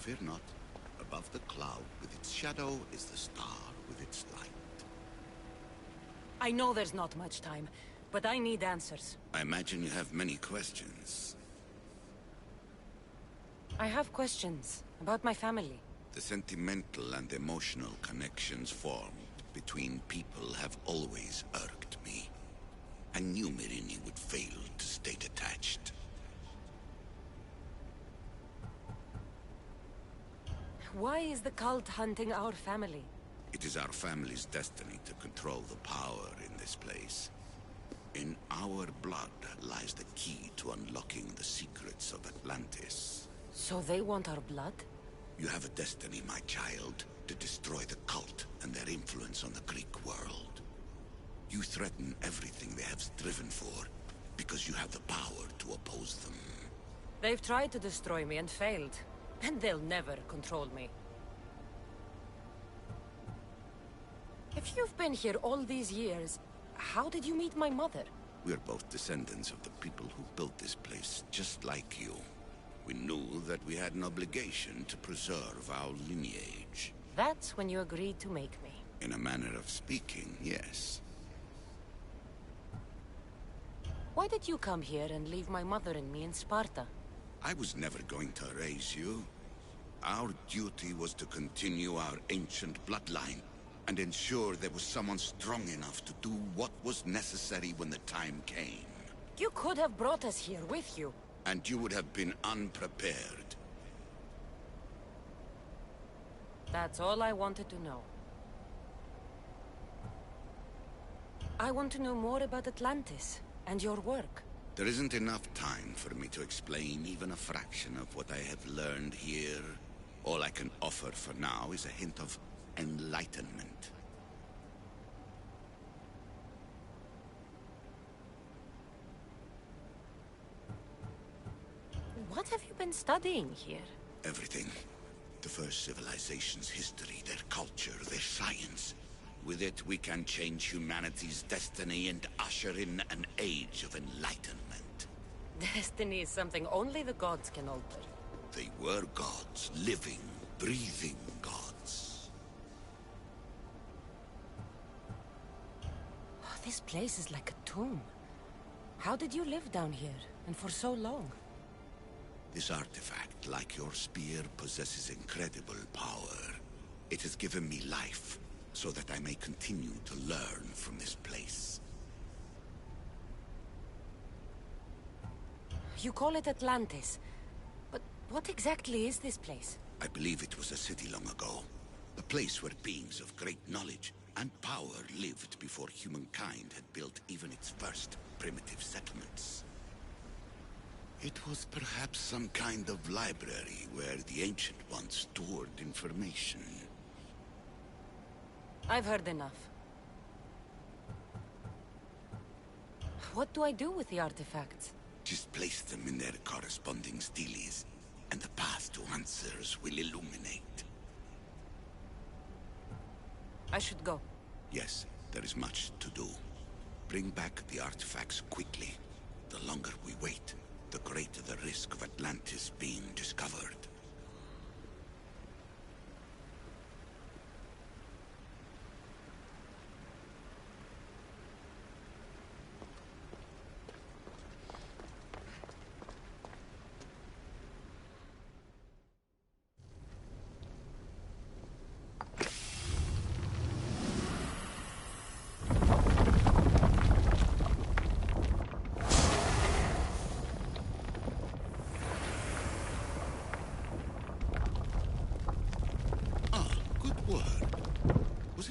Fear not. Above the cloud with its shadow is the star with its light. I know there's not much time, but I need answers. I imagine you have many questions. I have questions about my family. The sentimental and emotional connections formed between people have always irked me. I knew Myrini would fail to stay detached. Why is the cult hunting our family? It is our family's destiny to control the power in this place. In our blood lies the key to unlocking the secrets of Atlantis. So they want our blood? You have a destiny, my child, to destroy the cult and their influence on the Greek world. You threaten everything they have striven for, because you have the power to oppose them. They've tried to destroy me and failed. And they'll never control me. If you've been here all these years, how did you meet my mother? We're both descendants of the people who built this place, just like you. We knew that we had an obligation to preserve our lineage. That's when you agreed to make me. In a manner of speaking, yes. Why did you come here and leave my mother and me in Sparta? I was never going to raise you. Our duty was to continue our ancient bloodline and ensure there was someone strong enough to do what was necessary when the time came. You could have brought us here with you. And you would have been unprepared. That's all I wanted to know. I want to know more about Atlantis and your work. There isn't enough time for me to explain even a fraction of what I have learned here. All I can offer for now is a hint of enlightenment. What have you been studying here? Everything. The first civilization's history, their culture, their science. With it, we can change humanity's destiny and usher in an age of enlightenment. Destiny is something only the gods can alter. They were gods, living, breathing gods. Oh, this place is like a tomb. How did you live down here, and for so long? This artifact, like your spear, possesses incredible power. It has given me life, so that I may continue to learn from this place. You call it Atlantis, but what exactly is this place? I believe it was a city long ago. A place where beings of great knowledge and power lived before humankind had built even its first primitive settlements. It was perhaps some kind of library where the Ancient Ones stored information. I've heard enough. What do I do with the artifacts? Just place them in their corresponding steles, and the path to answers will illuminate. I should go. Yes, there is much to do. Bring back the artifacts quickly. The longer we wait, the greater the risk of Atlantis being discovered.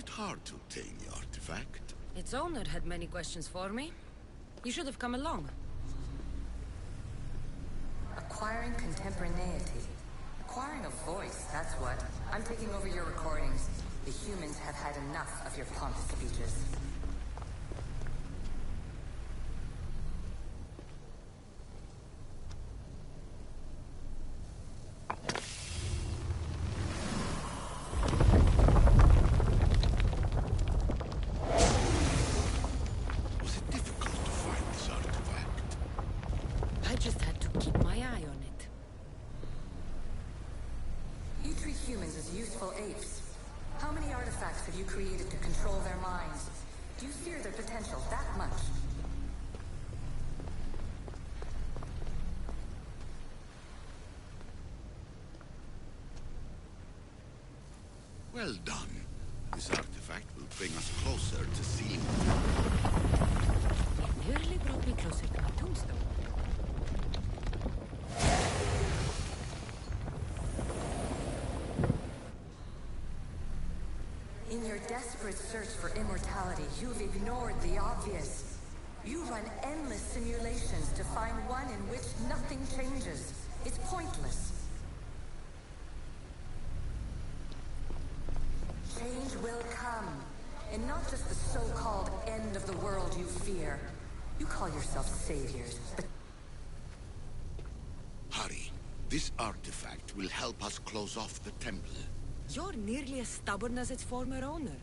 Hard to obtain the artifact. Its owner had many questions for me. You should have come along. Acquiring contemporaneity. Acquiring a voice, that's what. I'm taking over your recordings. The humans have had enough of your pompous speeches. have you created to control their minds? Do you fear their potential that much? Well done. This artifact will bring us closer to seeing. It nearly brought me closer to my tombstone. In your desperate search for immortality, you've ignored the obvious. You run endless simulations to find one in which nothing changes. It's pointless. Change will come, and not just the so-called end of the world you fear. You call yourself saviors, but... Hurry. This artifact will help us close off the temple. You're nearly as stubborn as its former owner.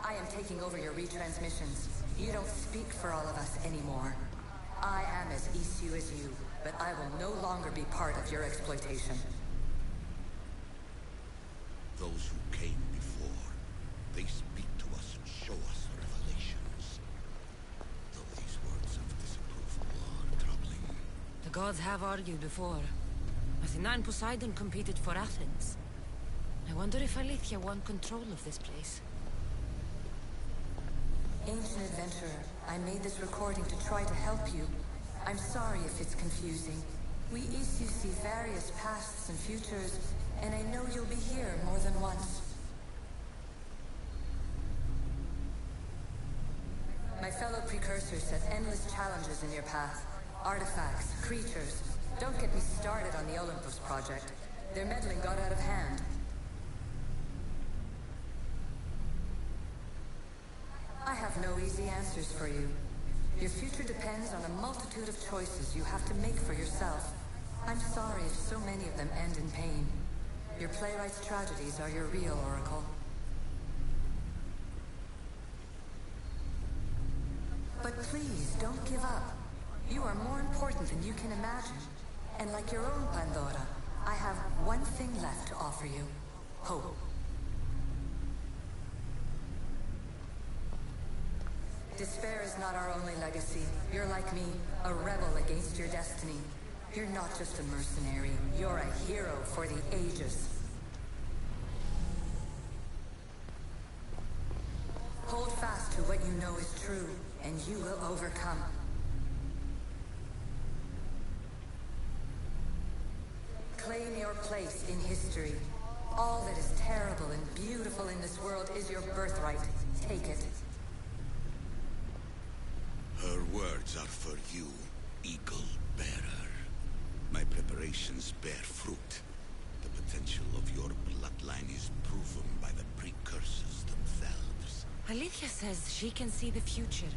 I am taking over your retransmissions. You don't speak for all of us anymore. I am as issue as you, but I will no longer be part of your exploitation. Those who came before, they speak to us and show us revelations. Though these words of disapproval are troubling. The gods have argued before. Athena and Poseidon competed for Athens. I wonder if Alethea won control of this place. Ancient adventurer, I made this recording to try to help you. I'm sorry if it's confusing. We issue see various pasts and futures, and I know you'll be here more than once. My fellow precursors set endless challenges in your path. Artifacts, creatures. Don't get me started on the Olympus project. Their meddling got out of hand. I have no easy answers for you. Your future depends on a multitude of choices you have to make for yourself. I'm sorry if so many of them end in pain. Your playwright's tragedies are your real oracle. But please, don't give up. You are more important than you can imagine. And like your own Pandora, I have one thing left to offer you. Hope. Despair is not our only legacy. You're like me, a rebel against your destiny. You're not just a mercenary, you're a hero for the ages. Hold fast to what you know is true, and you will overcome. Claim your place in history. All that is terrible and beautiful in this world is your birthright. Take it. Her words are for you, Eagle Bearer. My preparations bear fruit. The potential of your bloodline is proven by the precursors themselves. Alethea says she can see the future.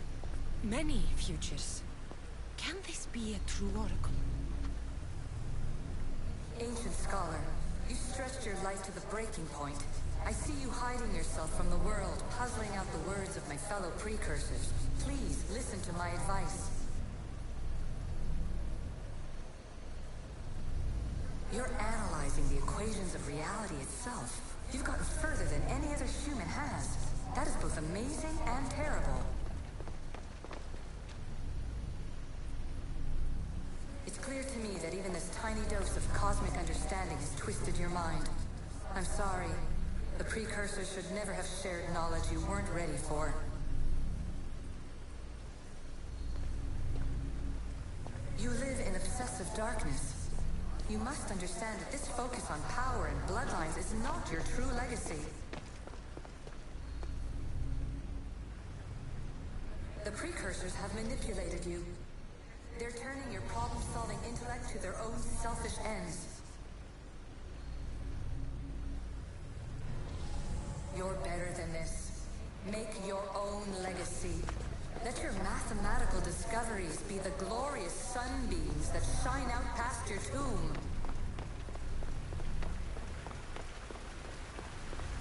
Many futures. Can this be a true oracle? Ancient scholar, you stretched your light to the breaking point. I see you hiding yourself from the world, puzzling out the words of my fellow precursors. Please, listen to my advice. You're analyzing the equations of reality itself. You've gotten further than any other human has. That is both amazing and terrible. It's clear to me that even this tiny dose of cosmic understanding has twisted your mind. I'm sorry. The precursors should never have shared knowledge you weren't ready for. You live in obsessive darkness. You must understand that this focus on power and bloodlines is not your true legacy. The precursors have manipulated you. They're turning your problem-solving intellect to their own selfish ends. You're better than this. Make your own legacy. Let your mathematical discoveries be the glorious sunbeams that shine out past your tomb.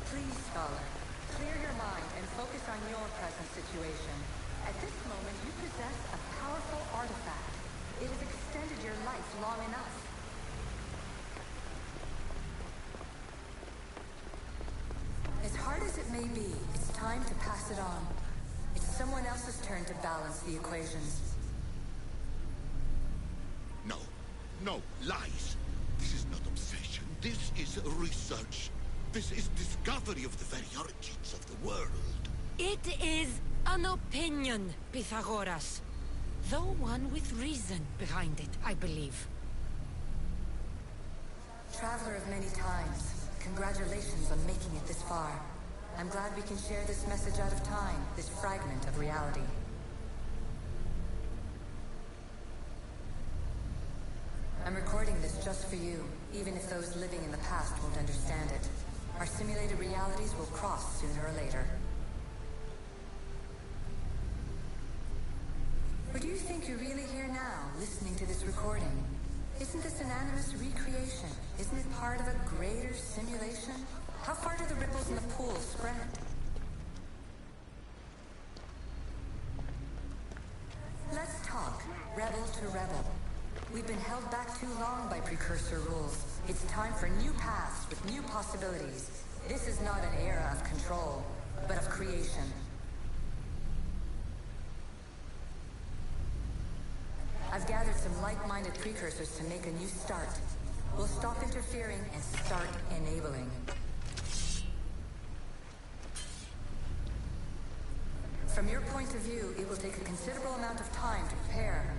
Please scholar. Clear your mind and focus on your present situation. At this moment, you possess a powerful artifact. It has extended your life long enough. As hard as it may be, it's time to pass it on. It's someone else's turn to balance the equations. No. No, lies. This is not obsession. This is research. This is discovery of the very origins of the world. It is an opinion, Pythagoras. Though one with reason behind it, I believe. Traveler of many times, congratulations on making it this far. I'm glad we can share this message out of time, this fragment of reality. I'm recording this just for you, even if those living in the past won't understand it. Our simulated realities will cross sooner or later. Or do you think you're really here now, listening to this recording? Isn't this an animus recreation? Isn't it part of a greater simulation? How far do the ripples in the pool spread? Let's talk, rebel to rebel. We've been held back too long by precursor rules. It's time for new paths with new possibilities. This is not an era of control, but of creation. I've gathered some like-minded precursors to make a new start. We'll stop interfering and start enabling. From your point of view, it will take a considerable amount of time to prepare.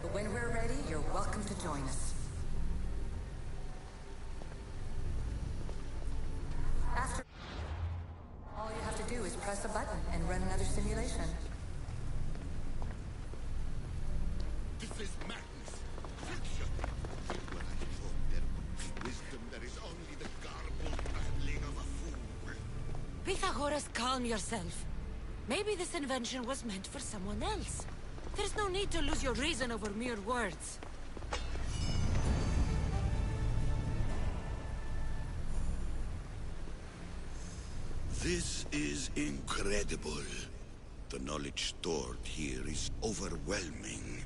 But when we're ready, you're welcome to join us. After all you have to do is press a button and run another simulation. This is madness. Fiction. When I thought there would be wisdom, there is only the garbled babbling of a fool. Pythagoras, calm yourself. Maybe this invention was meant for someone else. There's no need to lose your reason over mere words. This is incredible. The knowledge stored here is overwhelming.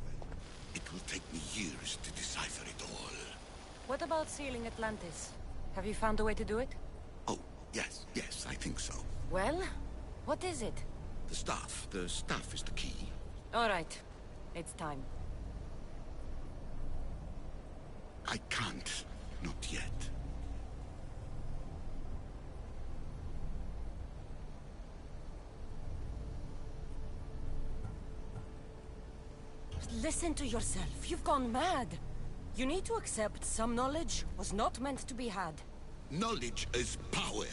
It will take me years to decipher it all. What about sealing Atlantis? Have you found a way to do it? Oh, yes, I think so. Well, what is it? The staff is the key. All right, it's time. I can't, not yet. Listen to yourself. You've gone mad. You need to accept some knowledge was not meant to be had. Knowledge is power.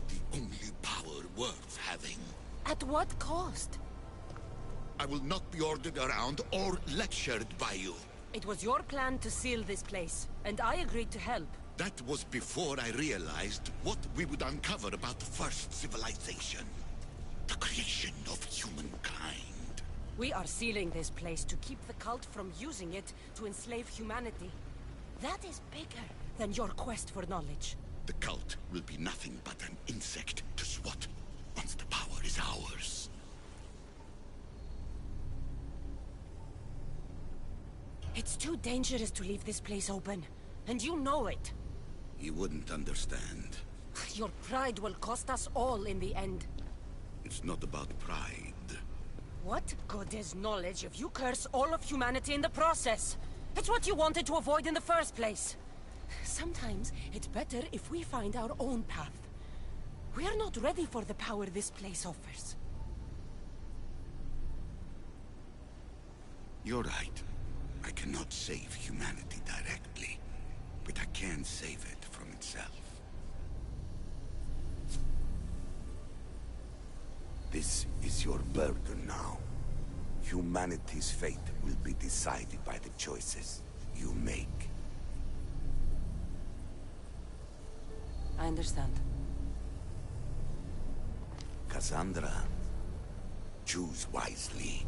The only power worth having. At what cost? I will not be ordered around or lectured by you. It was your plan to seal this place, and I agreed to help. That was before I realized what we would uncover about the first civilization. The creation of humankind. We are sealing this place to keep the cult from using it to enslave humanity. That is bigger than your quest for knowledge. The cult will be nothing but an insect to swat once the power is ours. It's too dangerous to leave this place open, and you know it. You wouldn't understand. Your pride will cost us all in the end. It's not about pride. What good is knowledge if you curse all of humanity in the process? It's what you wanted to avoid in the first place. Sometimes it's better if we find our own path. We are not ready for the power this place offers. You're right. I cannot save humanity directly, but I can save it from itself. This is your burden now. Humanity's fate will be decided by the choices you make. I understand. Cassandra, choose wisely.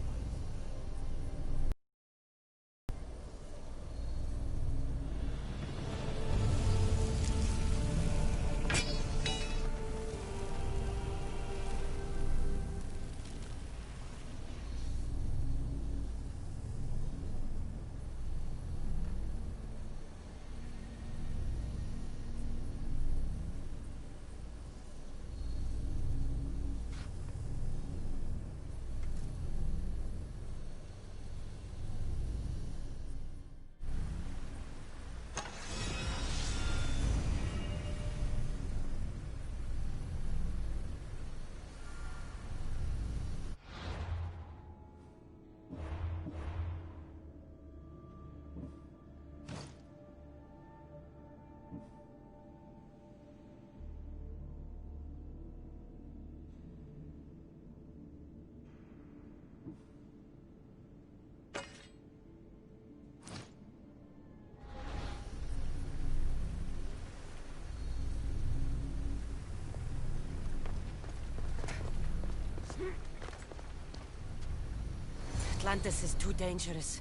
Atlantis is too dangerous.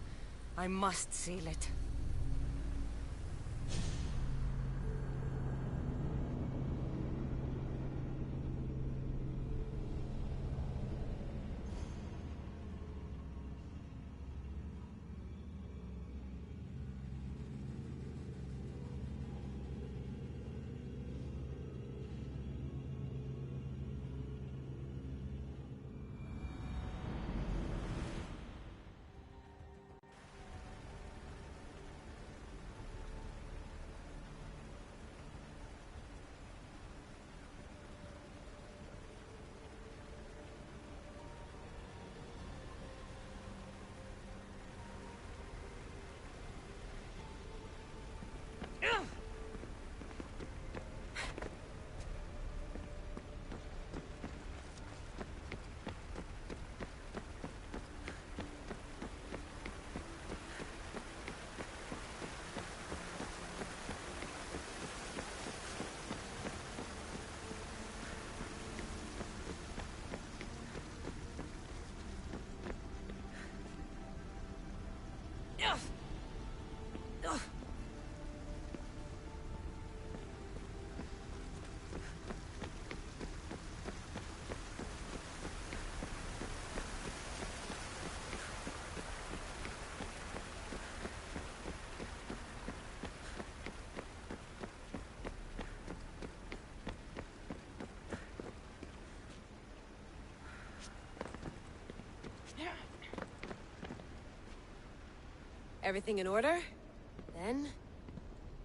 I must seal it. Everything in order? Then...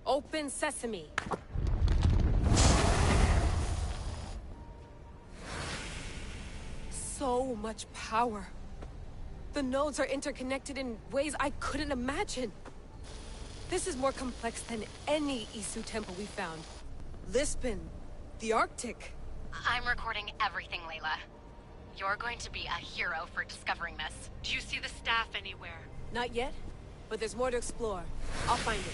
open sesame! So much power. The nodes are interconnected in ways I couldn't imagine. This is more complex than any Isu temple we found. Lisbon, the Arctic. I'm recording everything, Layla. You're going to be a hero for discovering this. Do you see the staff anywhere? Not yet, but there's more to explore. I'll find it.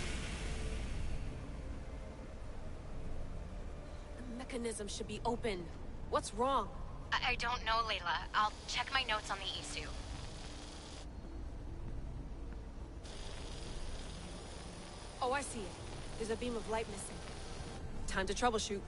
The mechanism should be open. What's wrong? I don't know, Layla. I'll check my notes on the Isu. Oh, I see it. There's a beam of light missing. Time to troubleshoot.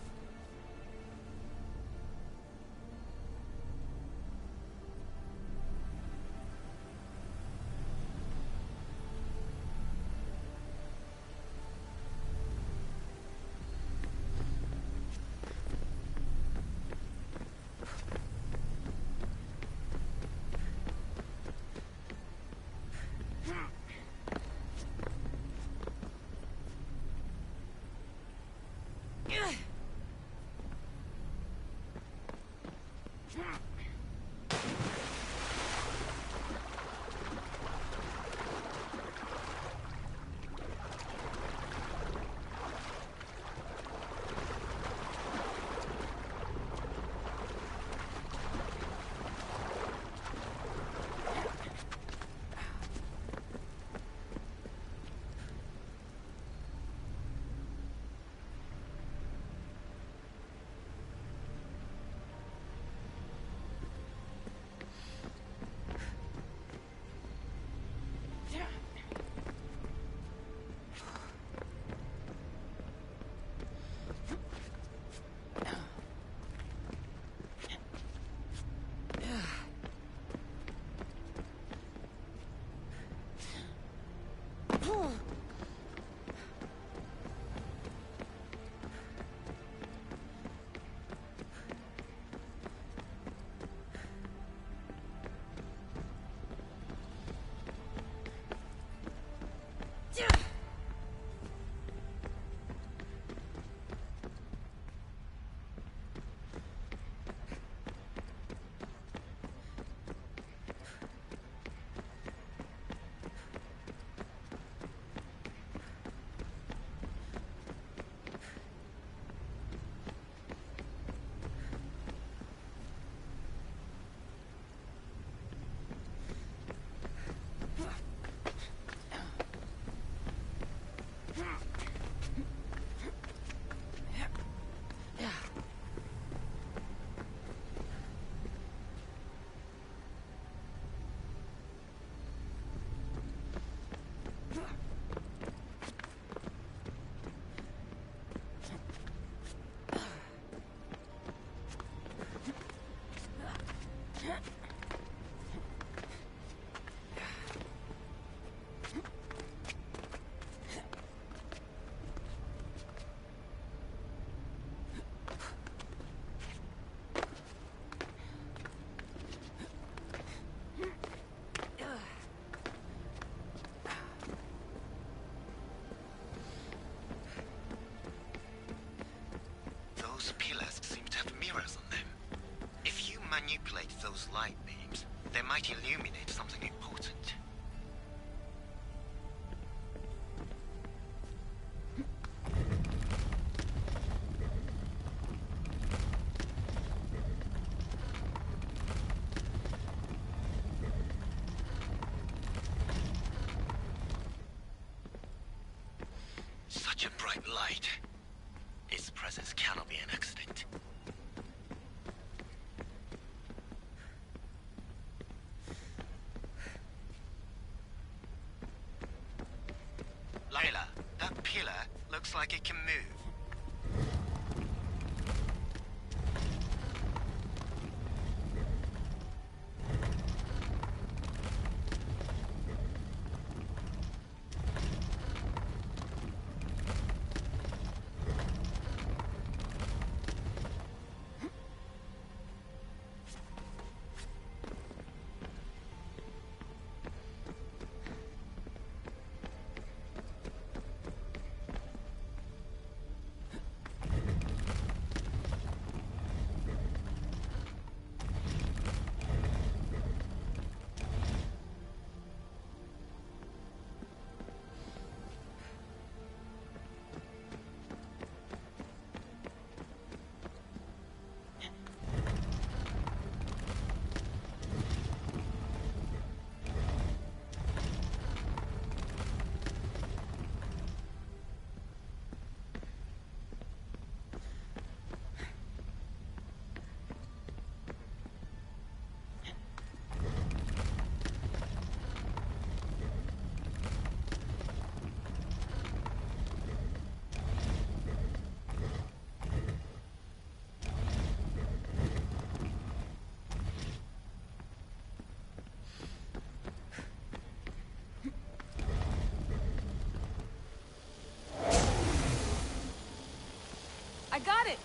light beams. They might illuminate something important. Such a bright light. Its presence cannot be an accident. Layla, that pillar looks like it can move. I got it!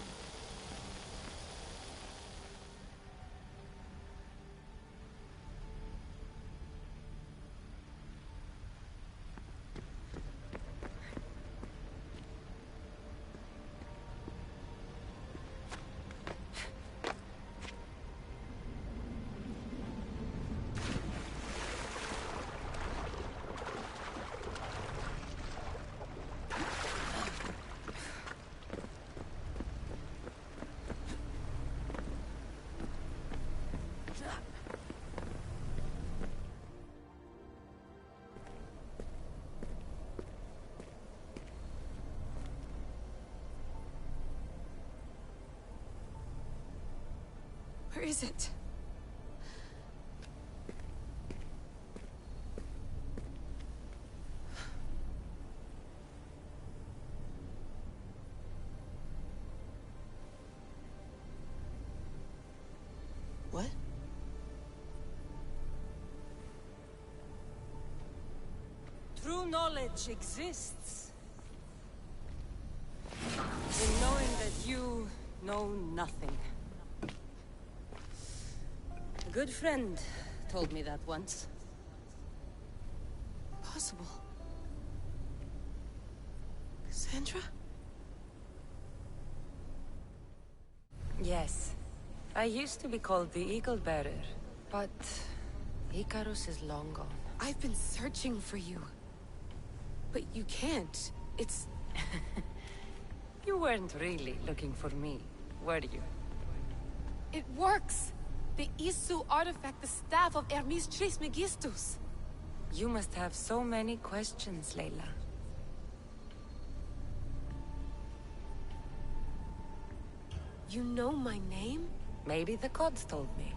Where is it? What? True knowledge exists. In knowing that you know nothing. A good friend told me that once. Possible. Cassandra? Yes. I used to be called the Eagle Bearer, but Icarus is long gone. I've been searching for you. But you can't. It's... You weren't really looking for me, were you? It works! The Isu artifact, the staff of Hermes Trismegistus. You must have so many questions, Layla. You know my name? Maybe the gods told me.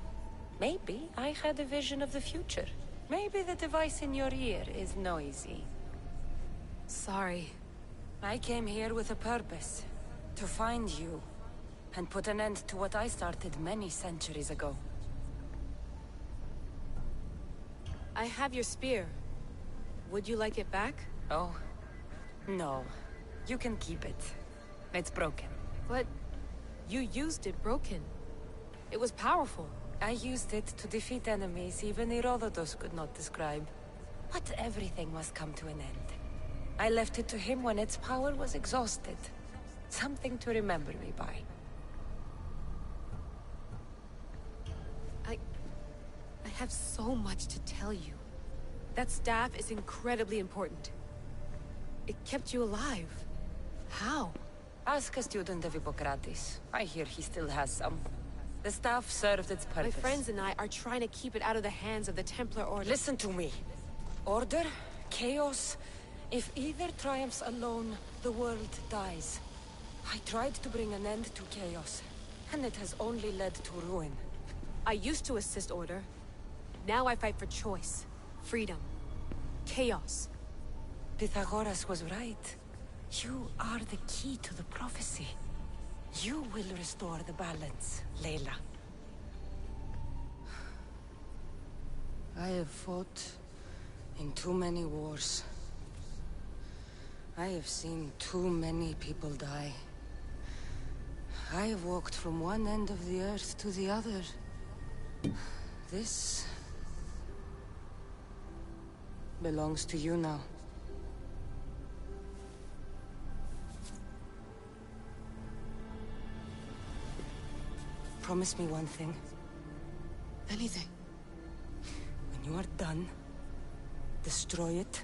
Maybe I had a vision of the future. Maybe the device in your ear is noisy. Sorry. I came here with a purpose. To find you. And put an end to what I started many centuries ago. I have your spear. Would you like it back? Oh, no. You can keep it. It's broken. But you used it broken. It was powerful. I used it to defeat enemies even Herodotus could not describe. But everything must come to an end. I left it to him when its power was exhausted. Something to remember me by. have so much to tell you. That staff is incredibly important. It kept you alive. How? Ask a student of Hippocrates. I hear he still has some. The staff served its purpose. My friends and I are trying to keep it out of the hands of the Templar Order. Listen to me. Order, chaos. If either triumphs alone, the world dies. I tried to bring an end to chaos, and it has only led to ruin. I used to assist Order. Now I fight for choice, freedom, chaos. Pythagoras was right. You are the key to the prophecy. You will restore the balance, Layla. I have fought in too many wars. I have seen too many people die. I have walked from one end of the earth to the other. This belongs to you now. Promise me one thing. Anything. When you are done, destroy it.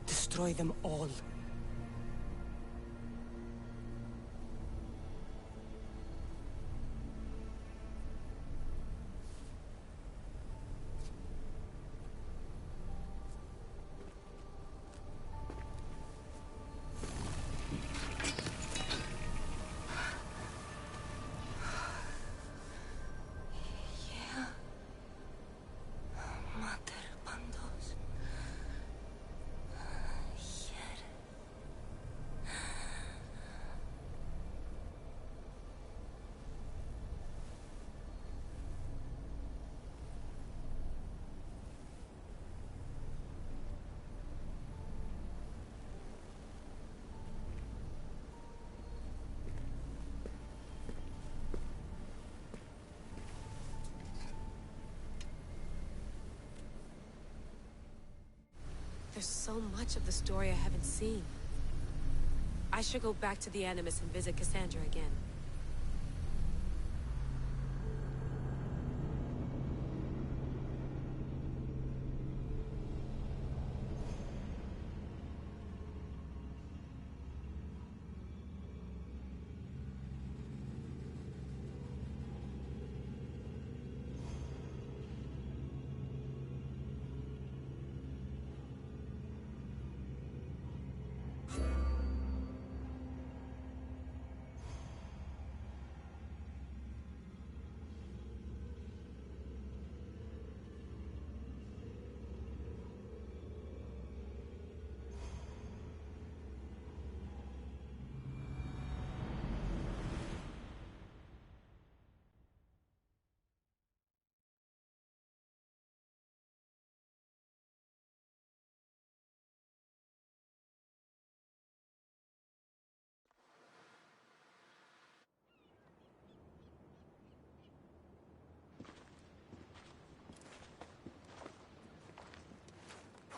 Destroy them all. There's so much of the story I haven't seen. I should go back to the Animus and visit Cassandra again.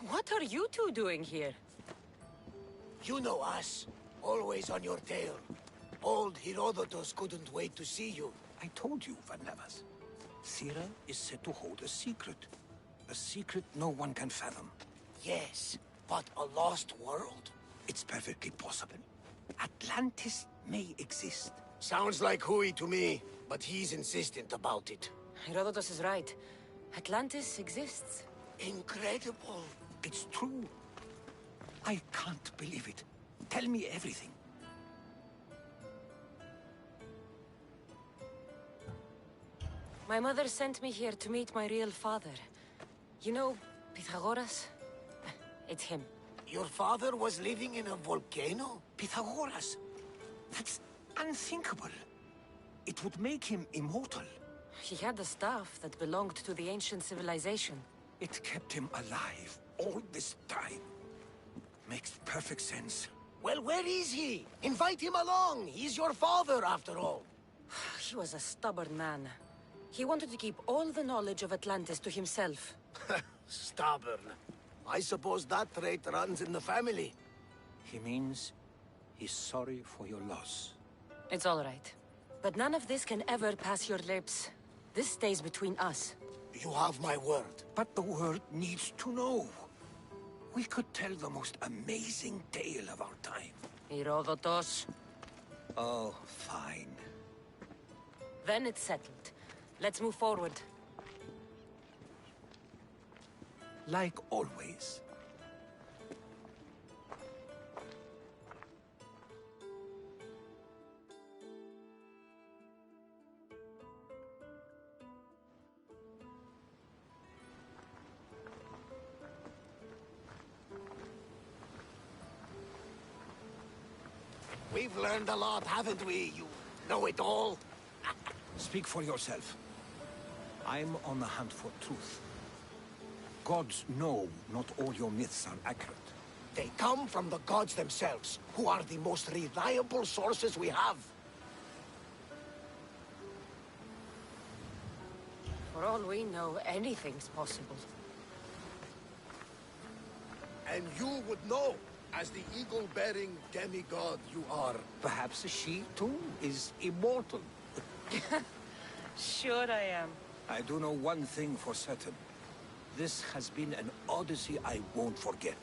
What are you two doing here? You know us. Always on your tail. Old Herodotus couldn't wait to see you. I told you, Van Levas. Thera is said to hold a secret. A secret no one can fathom. Yes, but a lost world? It's perfectly possible. Atlantis may exist. Sounds like Hui to me, but he's insistent about it. Herodotus is right. Atlantis exists. Incredible. It's true. I can't believe it. Tell me everything. My mother sent me here to meet my real father. You know, Pythagoras? It's him. Your father was living in a volcano? Pythagoras? That's unthinkable. It would make him immortal. He had the staff that belonged to the ancient civilization. It kept him alive all this time. Makes perfect sense. Well, where is he? Invite him along. He's your father, after all. He was a stubborn man. He wanted to keep all the knowledge of Atlantis to himself. Stubborn. I suppose that trait runs in the family. He means he's sorry for your loss. It's all right. But none of this can ever pass your lips. This stays between us. You have my word. But the world needs to know. We could tell the most amazing tale of our time. Herodotus. Oh, fine. Then it's settled. Let's move forward. Like always. We've learned a lot, haven't we? You know-it-all. Speak for yourself. I'm on the hunt for truth. Gods know not all your myths are accurate. They come from the gods themselves, who are the most reliable sources we have. For all we know, anything's possible. And you would know, as the eagle-bearing demigod you are. Perhaps she, too, is immortal. Sure I am. I do know one thing for certain. This has been an Odyssey I won't forget.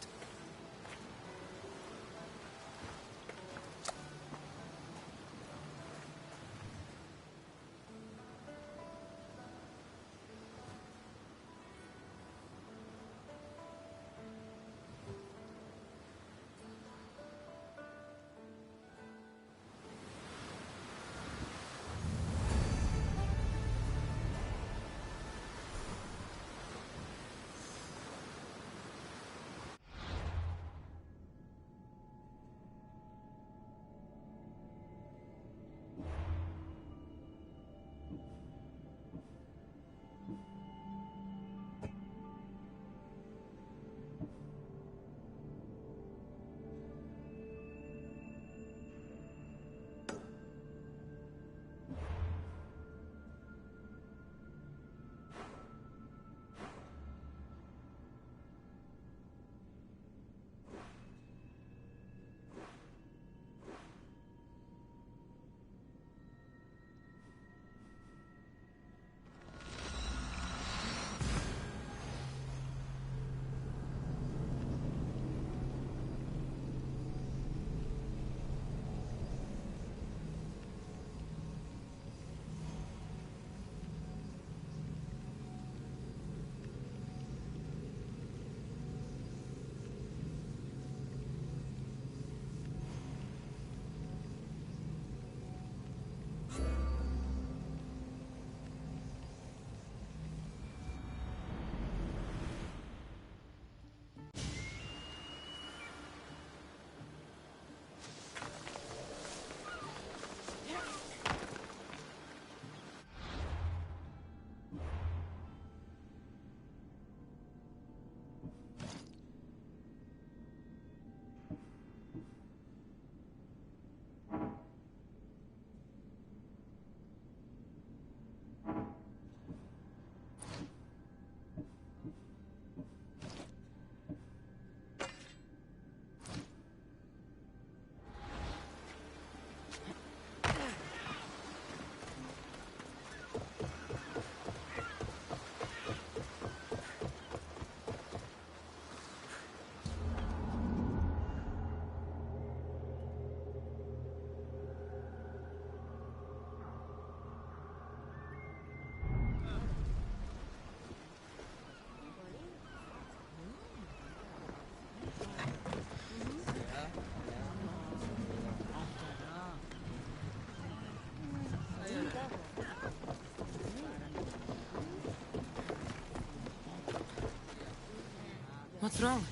What's wrong?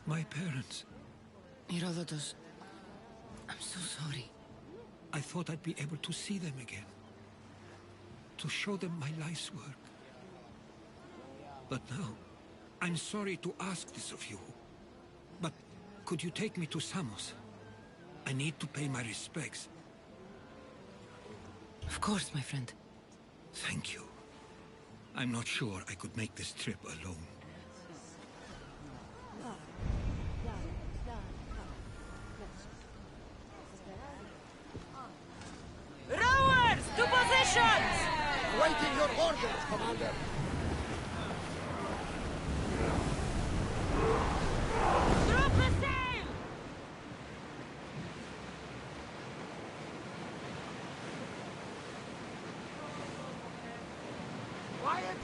My parents. Herodotus, I'm so sorry. I thought I'd be able to see them again. To show them my life's work. But now, I'm sorry to ask this of you. But could you take me to Samos? I need to pay my respects. Of course, my friend. Thank you. I'm not sure I could make this trip alone. Rowers, to positions! Waiting your orders, Commander.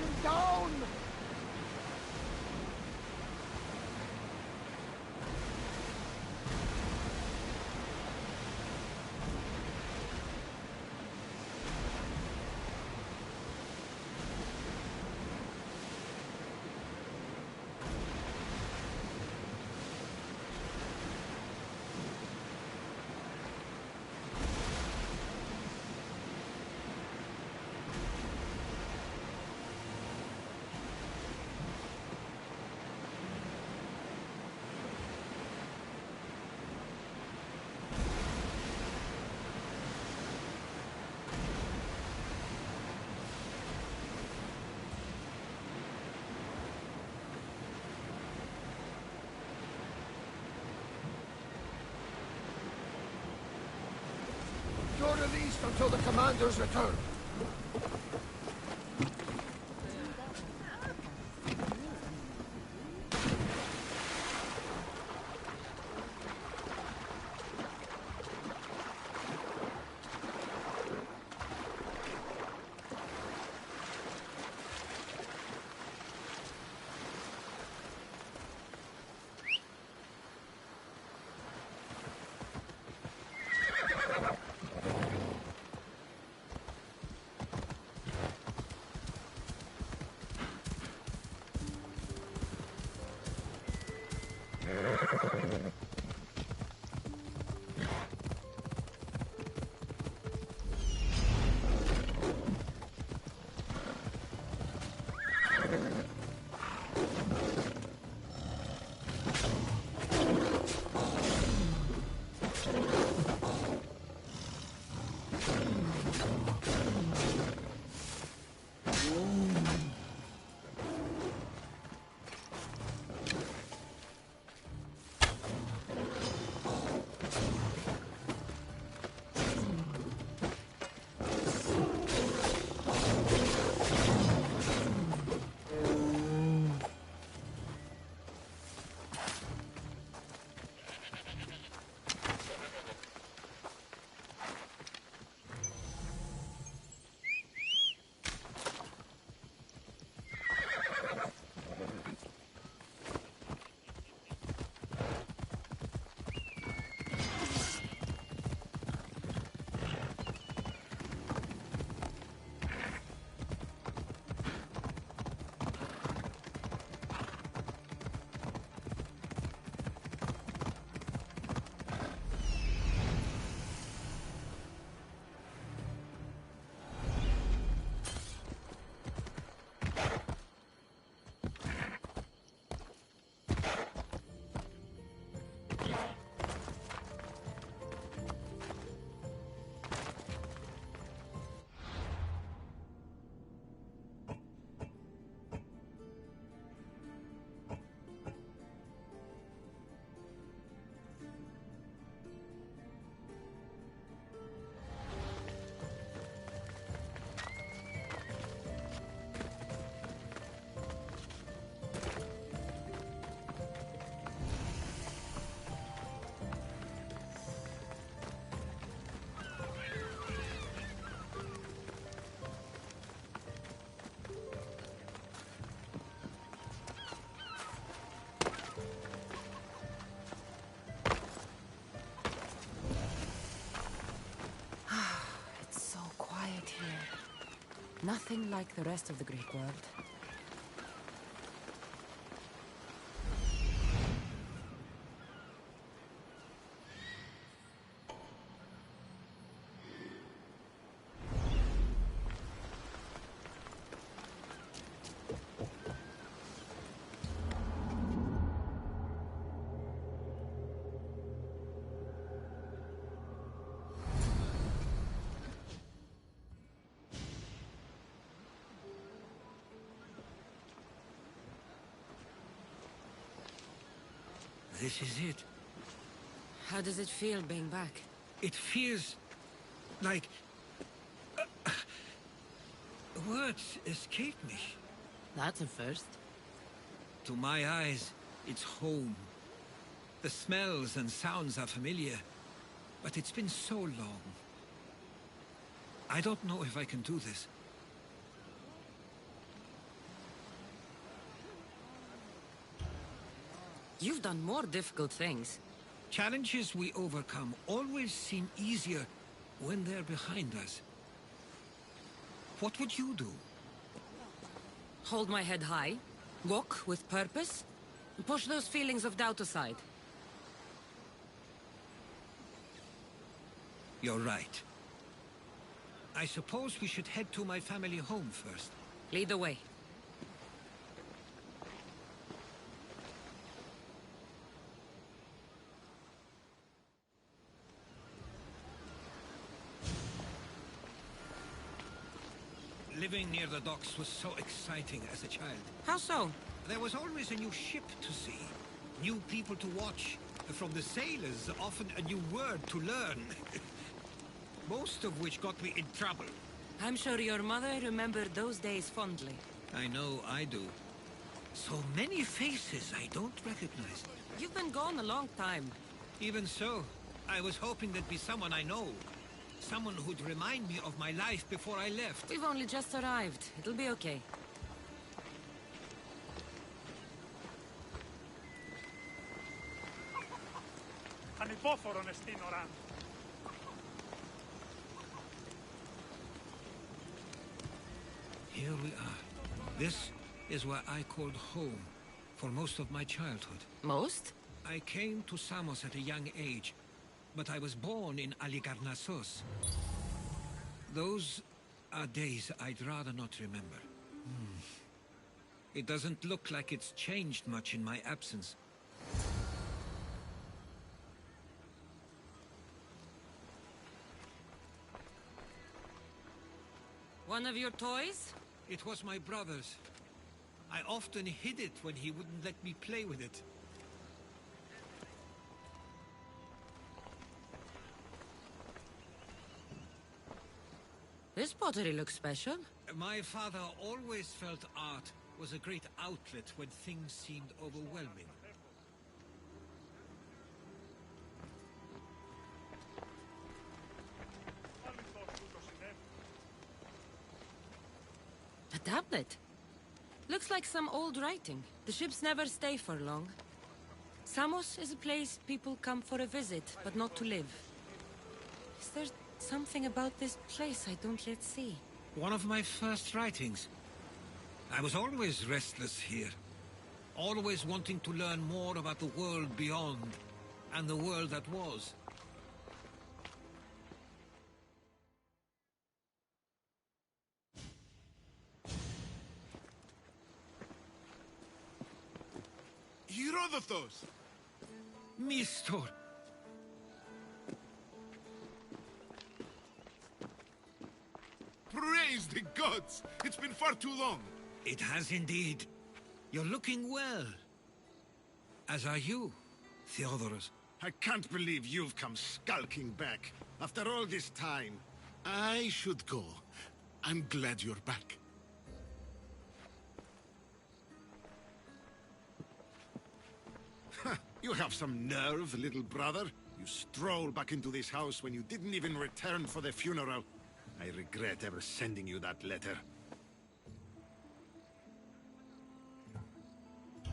him down! You're released until the commander's return. Nothing like the rest of the Greek world. This is it. How does it feel being back? It feels like... words escape me. That's a first. To my eyes, it's home. The smells and sounds are familiar, but it's been so long. I don't know if I can do this. You've done more difficult things. Challenges we overcome always seem easier when they're behind us. What would you do? Hold my head high, walk with purpose, and push those feelings of doubt aside. You're right. I suppose we should head to my family home first. Lead the way. Living near the docks was so exciting as a child. How so? There was always a new ship to see, new people to watch. From the sailors, often a new word to learn. Most of which got me in trouble. I'm sure your mother remembered those days fondly. I know I do. So many faces I don't recognize. You've been gone a long time. Even so, I was hoping there'd be someone I know. Someone who'd remind me of my life before I left. We've only just arrived. It'll be okay. Ανυπόφορον εστίν οράν. Here we are. This is where I called home for most of my childhood. Most? I came to Samos at a young age, but I was born in Aligarnassos. Those are days I'd rather not remember. It doesn't look like it's changed much in my absence. One of your toys? It was my brother's. I often hid it when he wouldn't let me play with it. This pottery looks special. My father always felt art was a great outlet when things seemed overwhelming. A tablet. Looks like some old writing. The ships never stay for long. Samos is a place people come for a visit, but not to live. Is there something about this place I don't yet see? One of my first writings. I was always restless here. Always wanting to learn more about the world beyond, and the world that was. Herodotos! Mistor! Praise the gods! It's been far too long. It has indeed. You're looking well. As are you, Theodoros. I can't believe you've come skulking back. After all this time. I should go. I'm glad you're back. You have some nerve, little brother. You stroll back into this house when you didn't even return for the funeral. I regret ever sending you that letter.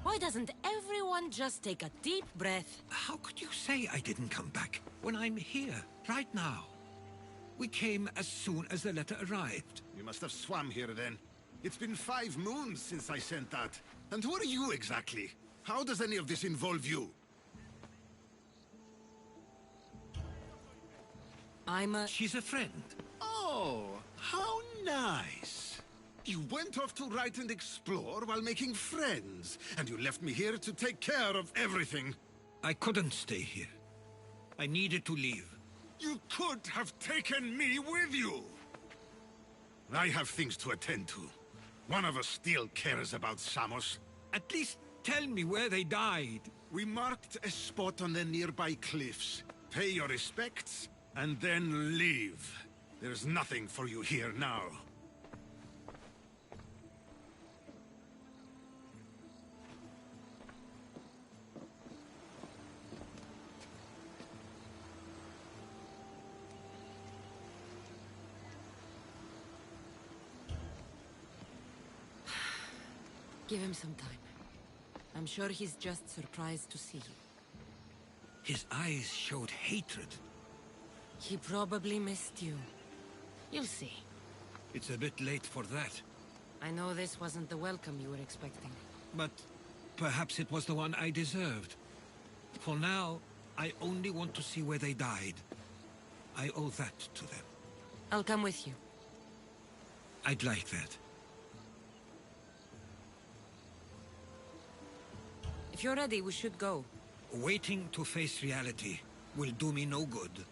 Why doesn't everyone just take a deep breath? How could you say I didn't come back when I'm here, right now? We came as soon as the letter arrived. You must have swam here then. It's been 5 moons since I sent that. And who are you exactly? How does any of this involve you? She's a friend. Oh, how nice. You went off to write and explore while making friends, and you left me here to take care of everything. I couldn't stay here. I needed to leave. You could have taken me with you. I have things to attend to. One of us still cares about Samos. At least tell me where they died. We marked a spot on the nearby cliffs. Pay your respects, and then leave. There's nothing for you here now. Give him some time. I'm sure he's just surprised to see you. His eyes showed hatred. He probably missed you. You'll see. It's a bit late for that. I know this wasn't the welcome you were expecting. But perhaps it was the one I deserved. For now, I only want to see where they died. I owe that to them. I'll come with you. I'd like that. If you're ready, we should go. Waiting to face reality will do me no good.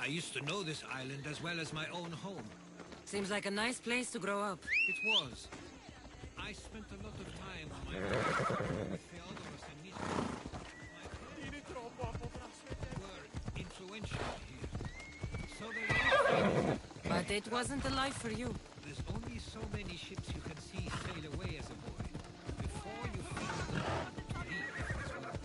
I used to know this island as well as my own home. Seems like a nice place to grow up. It was. I spent a lot of time on my own with Theodorus and Nisa. My parents were influential here. So they were. But it wasn't a life for you. There's only so many ships you can see sail away as a boy. Before you feel to leave this world.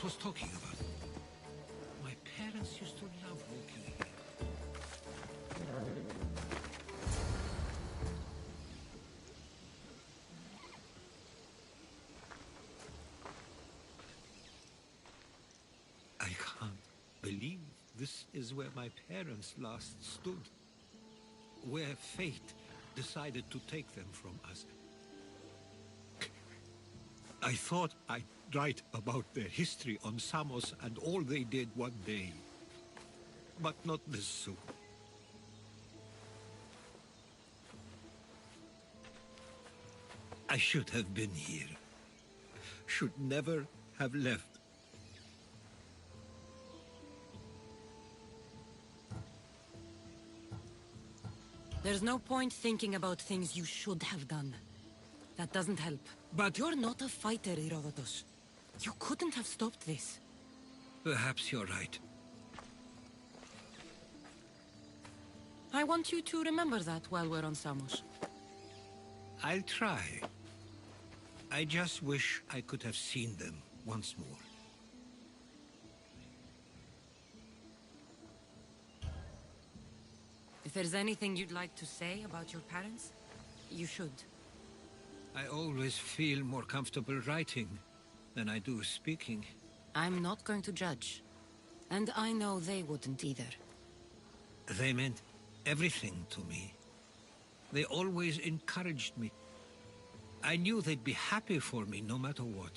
Was talking about. My parents used to love walking here. I can't believe this is where my parents last stood. Where fate decided to take them from us. I thought I'd write about their history on Samos and all they did one day. But not this soon. I should have been here. Should never have left. There's no point thinking about things you should have done. That doesn't help. But you're not a fighter, Herodotus. You couldn't have stopped this. Perhaps you're right. I want you to remember that while we're on Samos. I'll try. I just wish I could have seen them once more. If there's anything you'd like to say about your parents, you should. I always feel more comfortable writing than I do speaking. I'm not going to judge. And I know they wouldn't either. They meant everything to me. They always encouraged me. I knew they'd be happy for me no matter what.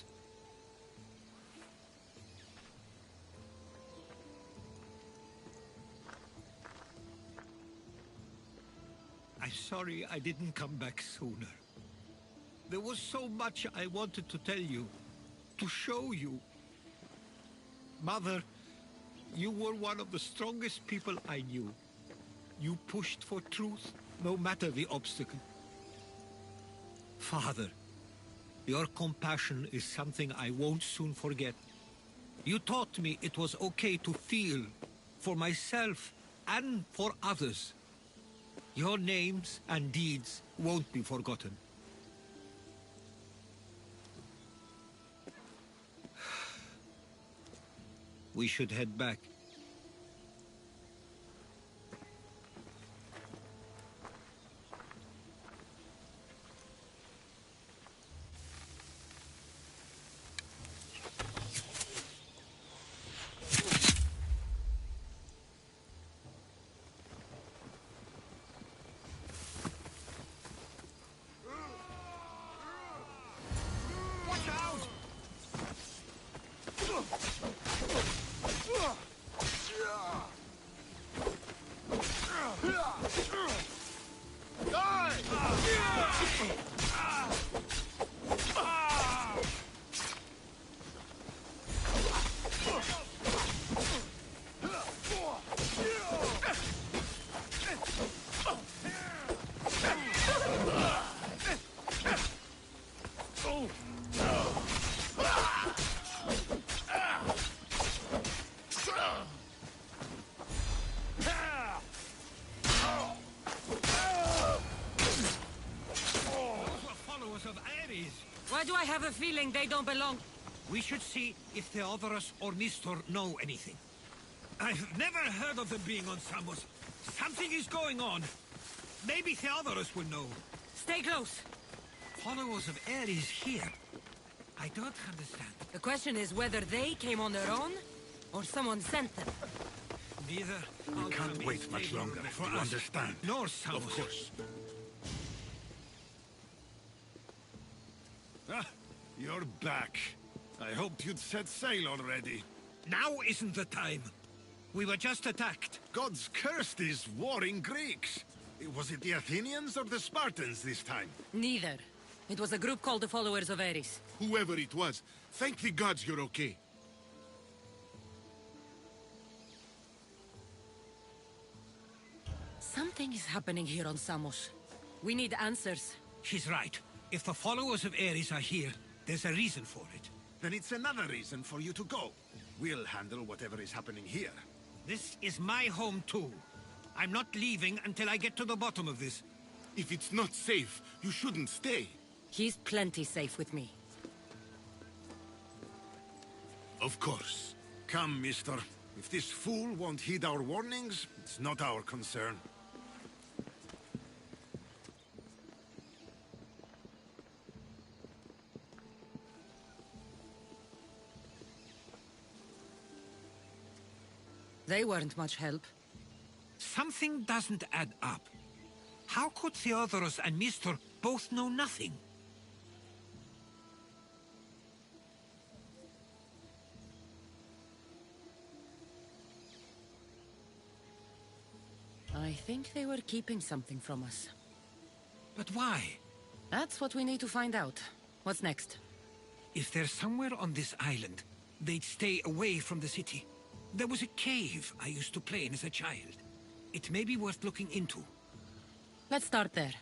I'm sorry I didn't come back sooner. There was so much I wanted to tell you, to show you. Mother, you were one of the strongest people I knew. You pushed for truth, no matter the obstacle. Father, your compassion is something I won't soon forget. You taught me it was okay to feel, for myself and for others. Your names and deeds won't be forgotten. We should head back. Why do I have a feeling they don't belong? We should see if Theodorus or Nestor know anything. I've never heard of them being on Samos. Something is going on. Maybe Theodorus will know. Stay close. Followers of Ares here? I don't understand. The question is whether they came on their own, or someone sent them. Neither. We can't wait much longer, for you understand? Nor Samos. Of course. Ah, you're back. I hoped you'd set sail already. Now isn't the time. We were just attacked. Gods cursed these warring Greeks. Was it the Athenians or the Spartans this time? Neither. It was a group called the Followers of Ares. Whoever it was, thank the gods you're okay. Something is happening here on Samos. We need answers. She's right. If the followers of Ares are here, there's a reason for it. Then it's another reason for you to go. We'll handle whatever is happening here. This is my home too. I'm not leaving until I get to the bottom of this. If it's not safe, you shouldn't stay. He's plenty safe with me. Of course. Come, mister. If this fool won't heed our warnings, it's not our concern. They weren't much help. Something doesn't add up. How could Theodorus and Nestor both know nothing? I think they were keeping something from us. But why? That's what we need to find out. What's next? If they're somewhere on this island, they'd stay away from the city. There was a cave I used to play in as a child. It may be worth looking into. Let's start there.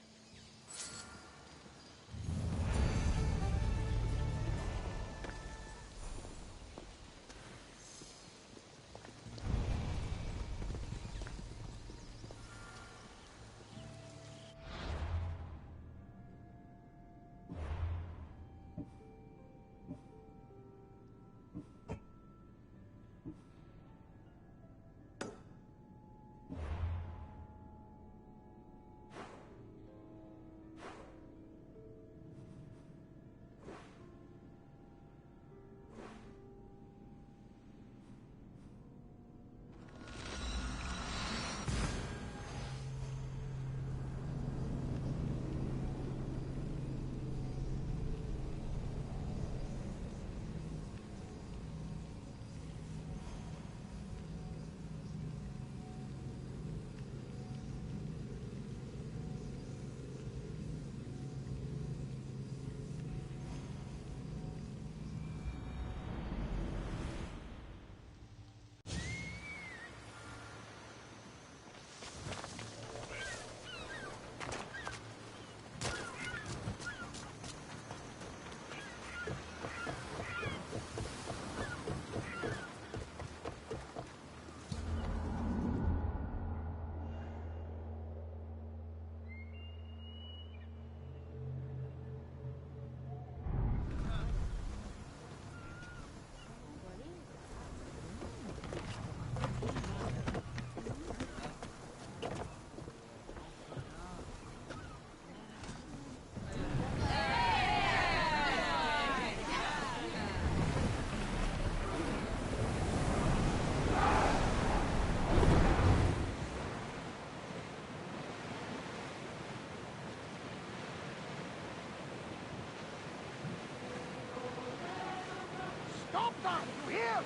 Stop that! You hear?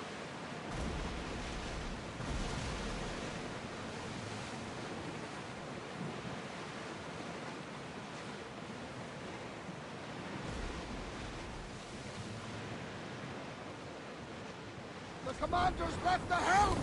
The commander's left the helm!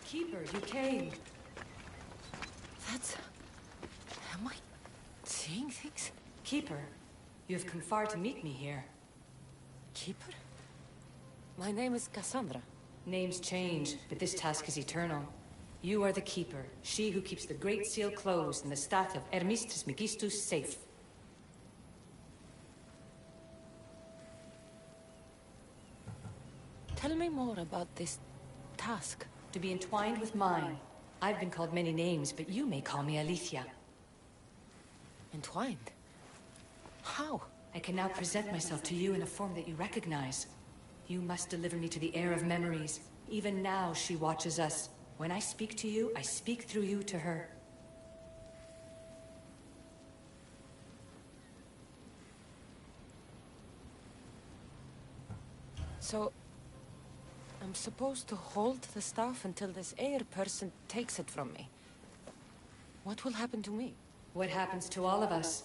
Keeper, you came. That's... Am I seeing things? Keeper, you've come far to meet me here. Keeper? My name is Cassandra. Names change, but this task is eternal. You are the Keeper, she who keeps the Great Seal closed and the staff of Hermes Trismegistus safe. Tell me more about this task. To be entwined with mine. I've been called many names, but you may call me Alethea. Entwined? How? I can now present myself to you in a form that you recognize. You must deliver me to the heir of memories. Even now, she watches us. When I speak to you, I speak through you to her. So... I'm supposed to hold the staff until this heir person takes it from me. What will happen to me? What happens to all of us?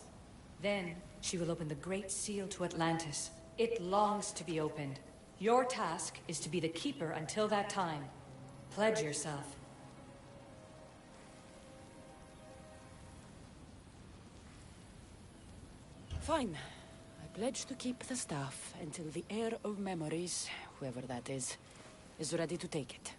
Then, she will open the Great Seal to Atlantis. It longs to be opened. Your task is to be the Keeper until that time. Pledge yourself. Fine. I pledge to keep the staff until the heir of memories, whoever that is ready to take it.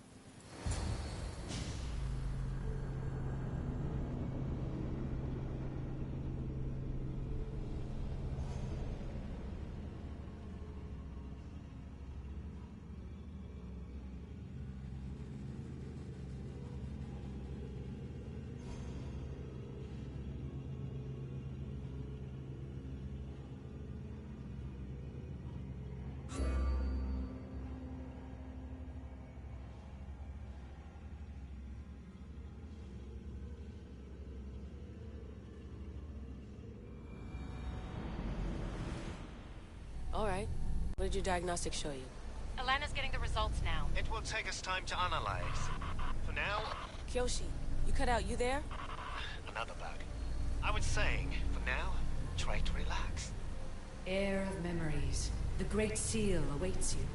All right. What did your diagnostics show you? Alana's getting the results now. It will take us time to analyze. For now, Kyoshi, you cut out. You there? another bug. I was saying, for now, try to relax. Heir of memories. The Great Seal awaits you.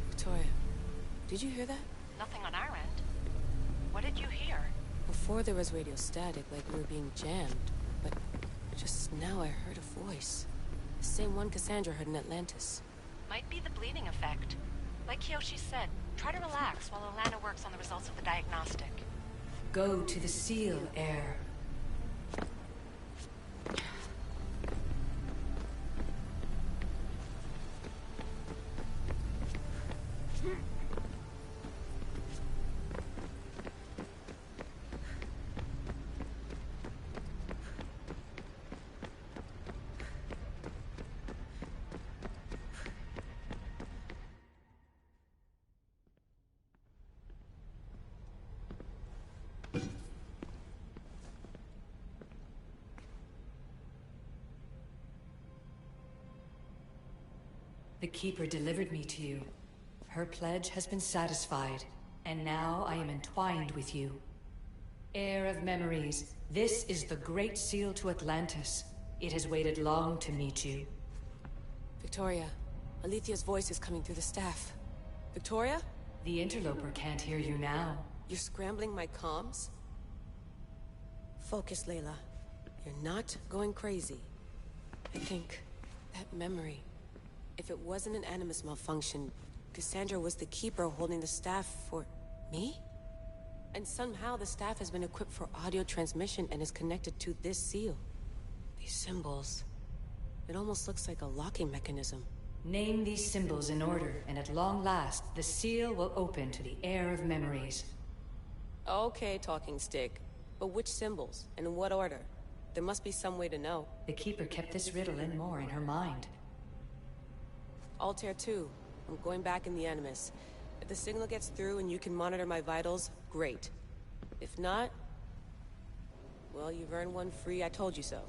Victoria, did you hear that? Nothing on our end. What did you hear? Before there was radio static, like we were being jammed. But just now I heard a voice. The same one Cassandra heard in Atlantis. Might be the bleeding effect. Like Kyoshi said, try to relax while Alana works on the results of the diagnostic. Go to the Seal, Heir. The Keeper delivered me to you. Her pledge has been satisfied, and now I am entwined with you. Heir of memories, this is the Great Seal to Atlantis. It has waited long to meet you. Victoria, Alethea's voice is coming through the staff. Victoria? The interloper can't hear you now. You're scrambling my comms? Focus, Layla. You're not going crazy. I think that memory... If it wasn't an Animus malfunction, Cassandra was the Keeper holding the staff for... me? And somehow the staff has been equipped for audio transmission and is connected to this seal. These symbols... It almost looks like a locking mechanism. Name these symbols in order, and at long last, the seal will open to the Heir of memories. Okay, talking stick. But which symbols? And in what order? There must be some way to know. The Keeper kept this riddle and more in her mind. Altair 2. I'm going back in the Animus. If the signal gets through and you can monitor my vitals, great. If not... well, you've earned one free, I told you so.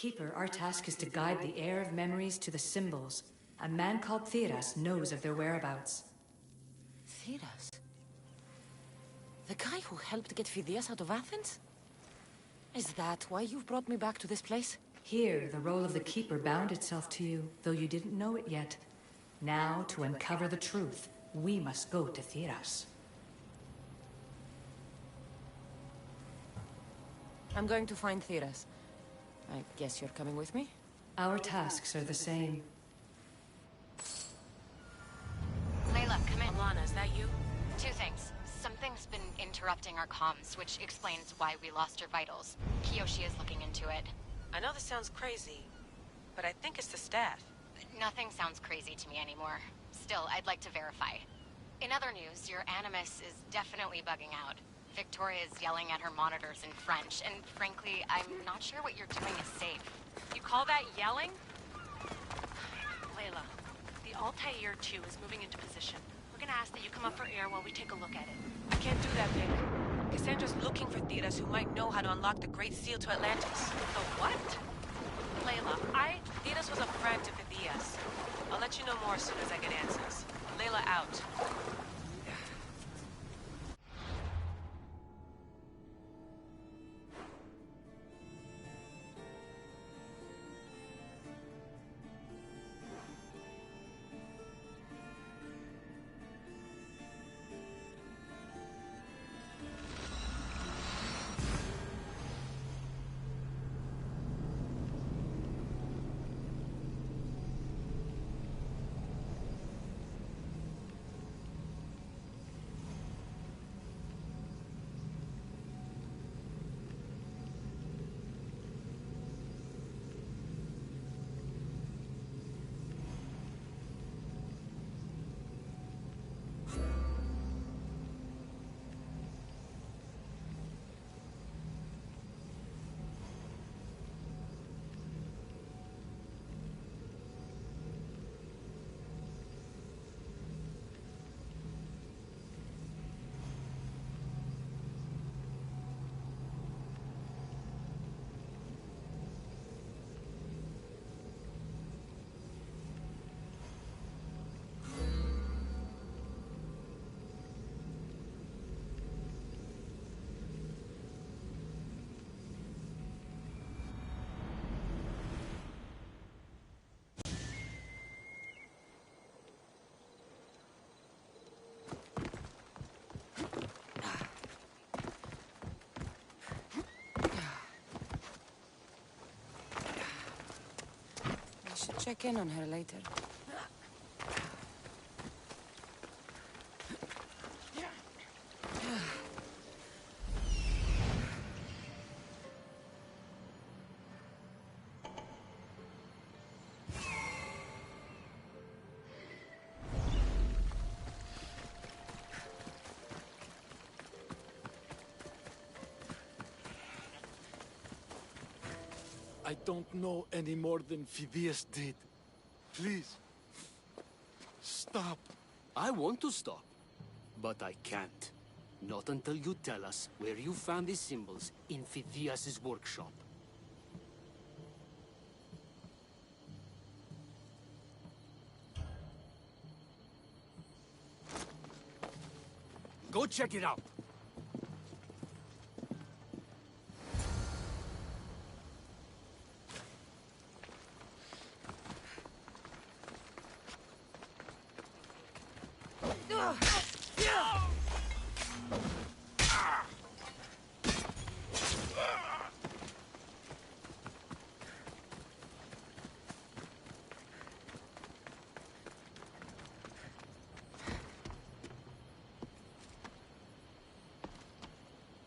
Keeper, our task is to guide the Heir of memories to the symbols. A man called Theras knows of their whereabouts. Theras? The guy who helped get Phidias out of Athens? Is that why you've brought me back to this place? Here, the role of the Keeper bound itself to you, though you didn't know it yet. Now, to uncover the truth, we must go to Theras. I'm going to find Theras. I guess you're coming with me? Our tasks are the same. Layla, come in. Alana, is that you? Two things. interrupting our comms, which explains why we lost your vitals. Kiyoshi is looking into it. I know this sounds crazy, but I think it's the staff. Nothing sounds crazy to me anymore. Still, I'd like to verify. In other news, your Animus is definitely bugging out. Victoria is yelling at her monitors in French, and frankly, I'm not sure what you're doing is safe. You call that yelling? Layla, the Altair 2 is moving into position. We're gonna ask that you come up for air while we take a look at it. I can't do that, Vic. Cassandra's looking for Theras who might know how to unlock the Great Seal to Atlantis. The what? Layla, Theras was a friend to Phidias. I'll let you know more as soon as I get answers. Layla out. Should check in on her later. I don't know any more than Phidias did. Please, stop. I want to stop, but I can't. Not until you tell us where you found these symbols in Phidias' workshop. Go check it out.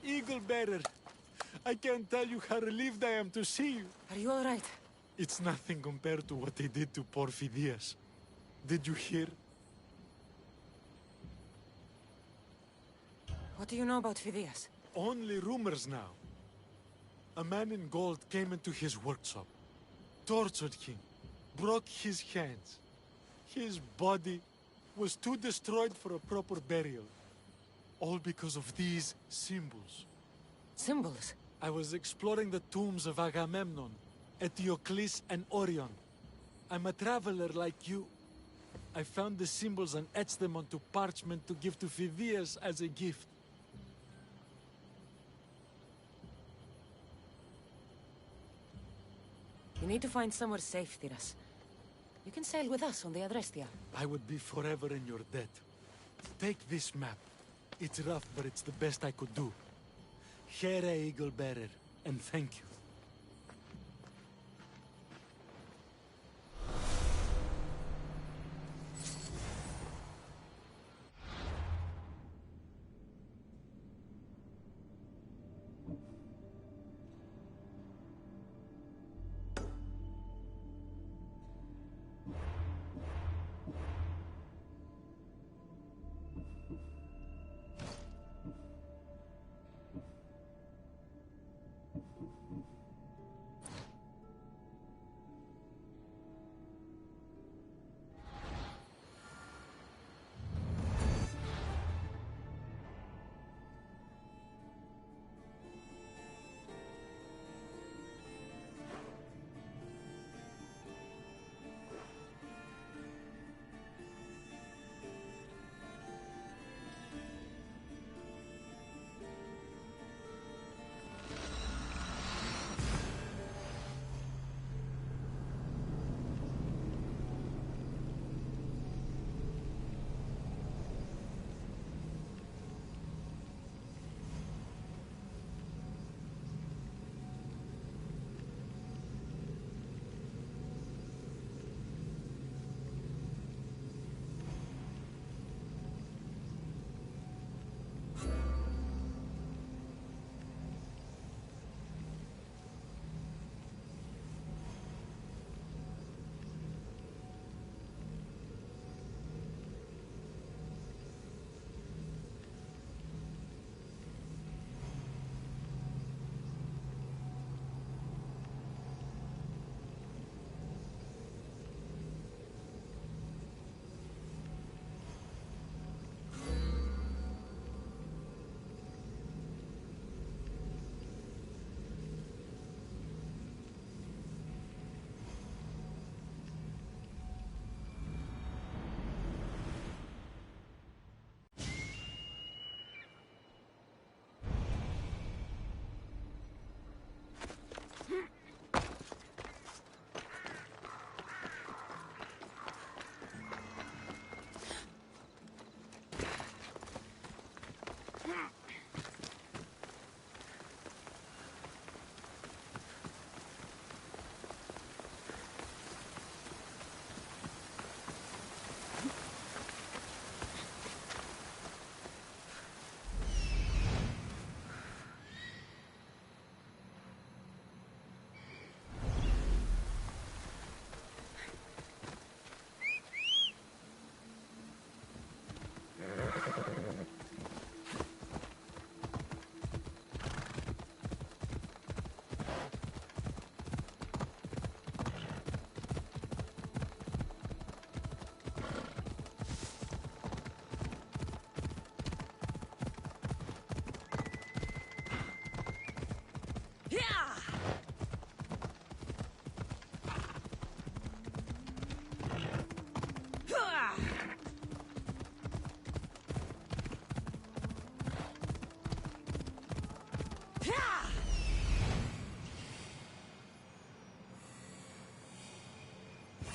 Eagle Bearer, I can't tell you how relieved I am to see you. Are you all right? It's nothing compared to what they did to poor Phidias. Did you hear? What do you know about Phidias? Only rumors now. A man in gold came into his workshop, tortured him, broke his hands. His body was too destroyed for a proper burial. All because of these symbols. Symbols? I was exploring the tombs of Agamemnon, Eteocles, and Orion. I'm a traveler like you. I found the symbols and etched them onto parchment to give to Phidias as a gift. You need to find somewhere safe, Theras. You can sail with us on the Adrestia. I would be forever in your debt. Take this map. It's rough, but it's the best I could do. Here, Eagle Bearer, and thank you.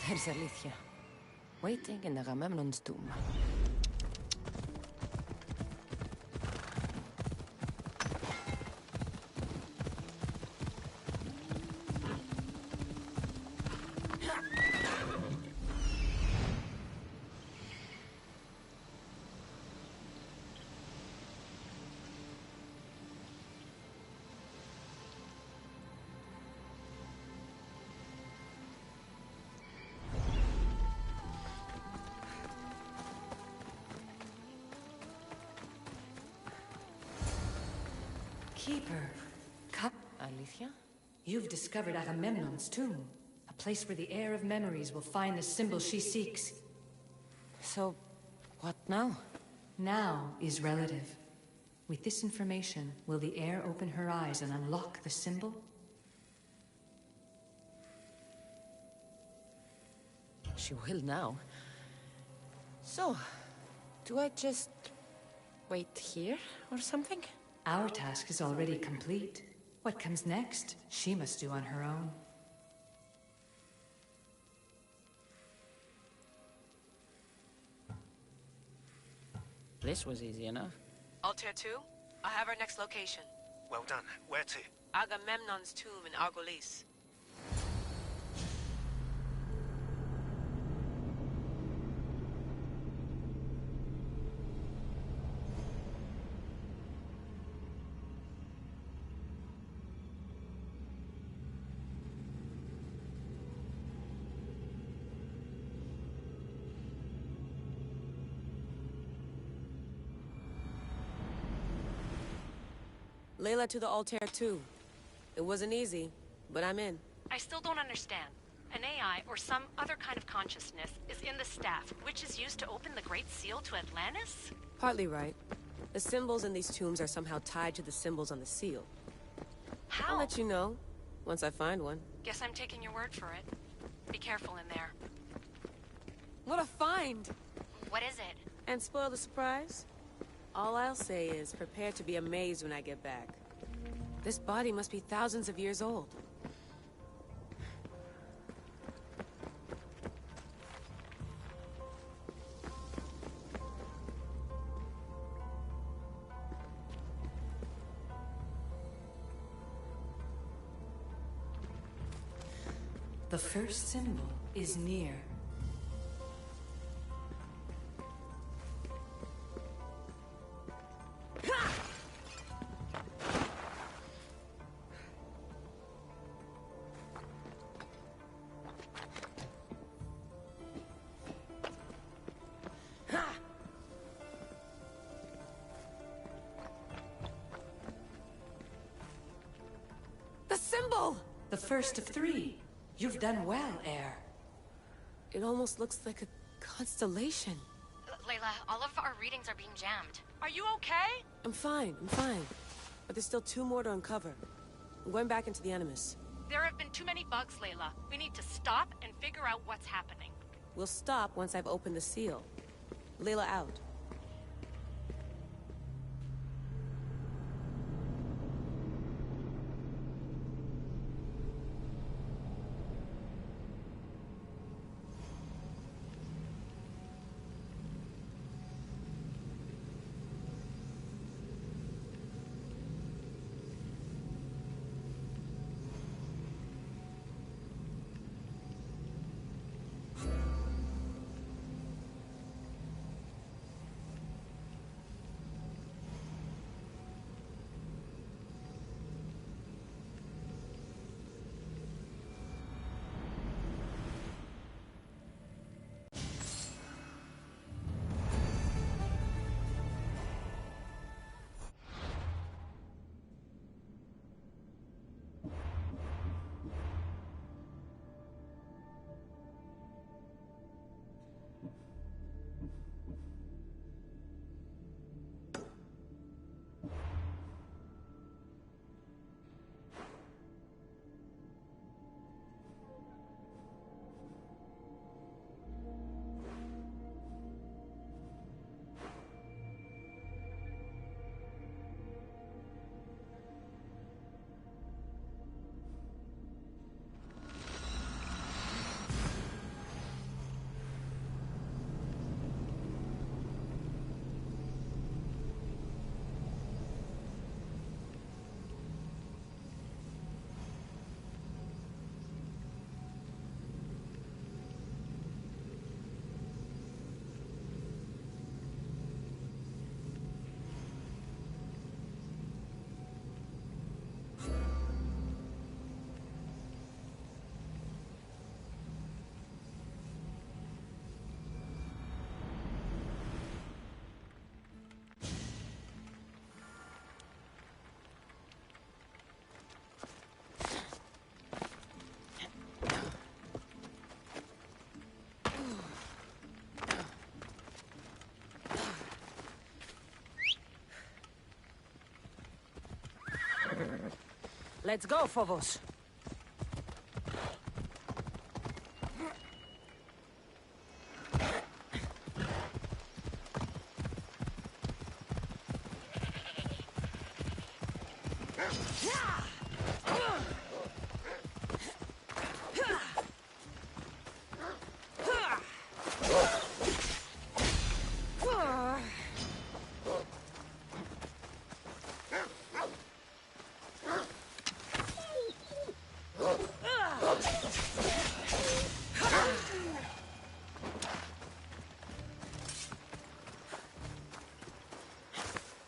There's Alethea, waiting in Agamemnon's tomb. Keeper, Alethea? You've discovered Agamemnon's tomb, a place where the heir of memories will find the symbol she seeks. So, what now? Now is relative. With this information, will the heir open her eyes and unlock the symbol? She will now. So, do I just wait here or something? Our task is already complete. What comes next, she must do on her own. This was easy enough. Altair 2, I have our next location. Well done. Where to? Agamemnon's tomb in Argolis. Layla to the Altair 2. It wasn't easy, but I'm in. I still don't understand. An AI, or some other kind of consciousness, is in the staff, which is used to open the Great Seal to Atlantis? Partly right. The symbols in these tombs are somehow tied to the symbols on the seal. How? I'll let you know, once I find one. Guess I'm taking your word for it. Be careful in there. What a find! What is it? And spoil the surprise? All I'll say is, prepare to be amazed when I get back. This body must be thousands of years old. The first symbol is near. The symbol! The first of three. You've done well, heir. It almost looks like a constellation. Layla, all of our readings are being jammed. Are you okay? I'm fine. But there's still 2 more to uncover. I'm going back into the Animus. There have been too many bugs, Layla. We need to stop and figure out what's happening. We'll stop once I've opened the seal. Layla out. Let's go, Phobos.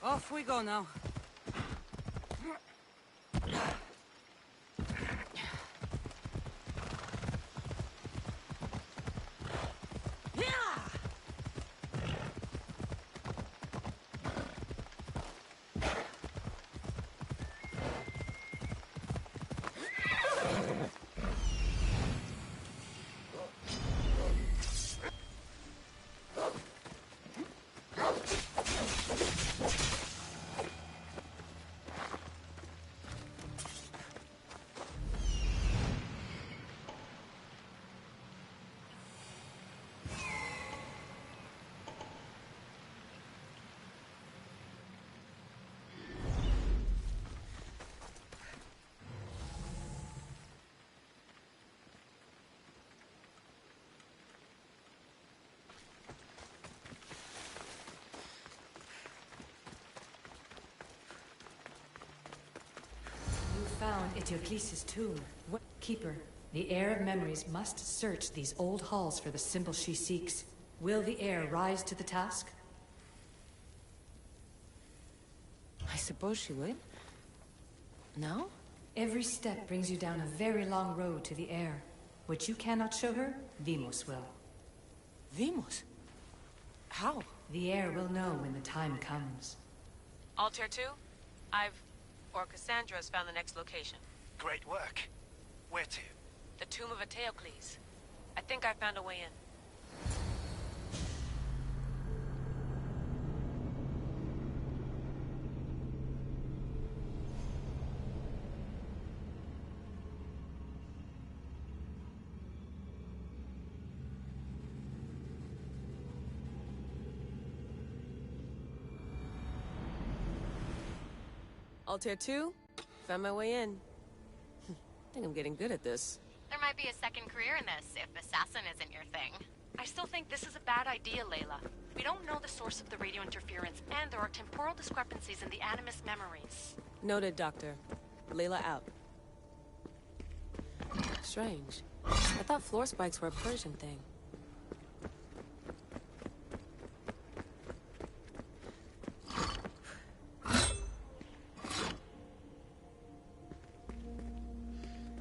Off we go now. Found Eteocles' tomb. What? Keeper, the heir of memories must search these old halls for the symbol she seeks. Will the heir rise to the task? I suppose she would. No? Every step brings you down a very long road to the heir. What you cannot show her, Vimos will. Vimos? How? The heir will know when the time comes. Altair 2? Or Cassandra's found the next location. Great work. Where to? The tomb of Eteocles. I think I found a way in. Altair 2? Found my way in. I think I'm getting good at this. There might be a second career in this, if assassin isn't your thing. I still think this is a bad idea, Layla. We don't know the source of the radio interference, and there are temporal discrepancies in the Animus memories. Noted, Doctor. Layla out. Strange. I thought floor spikes were a Persian thing.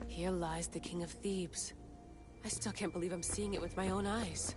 Here lies the King of Thebes. I still can't believe I'm seeing it with my own eyes.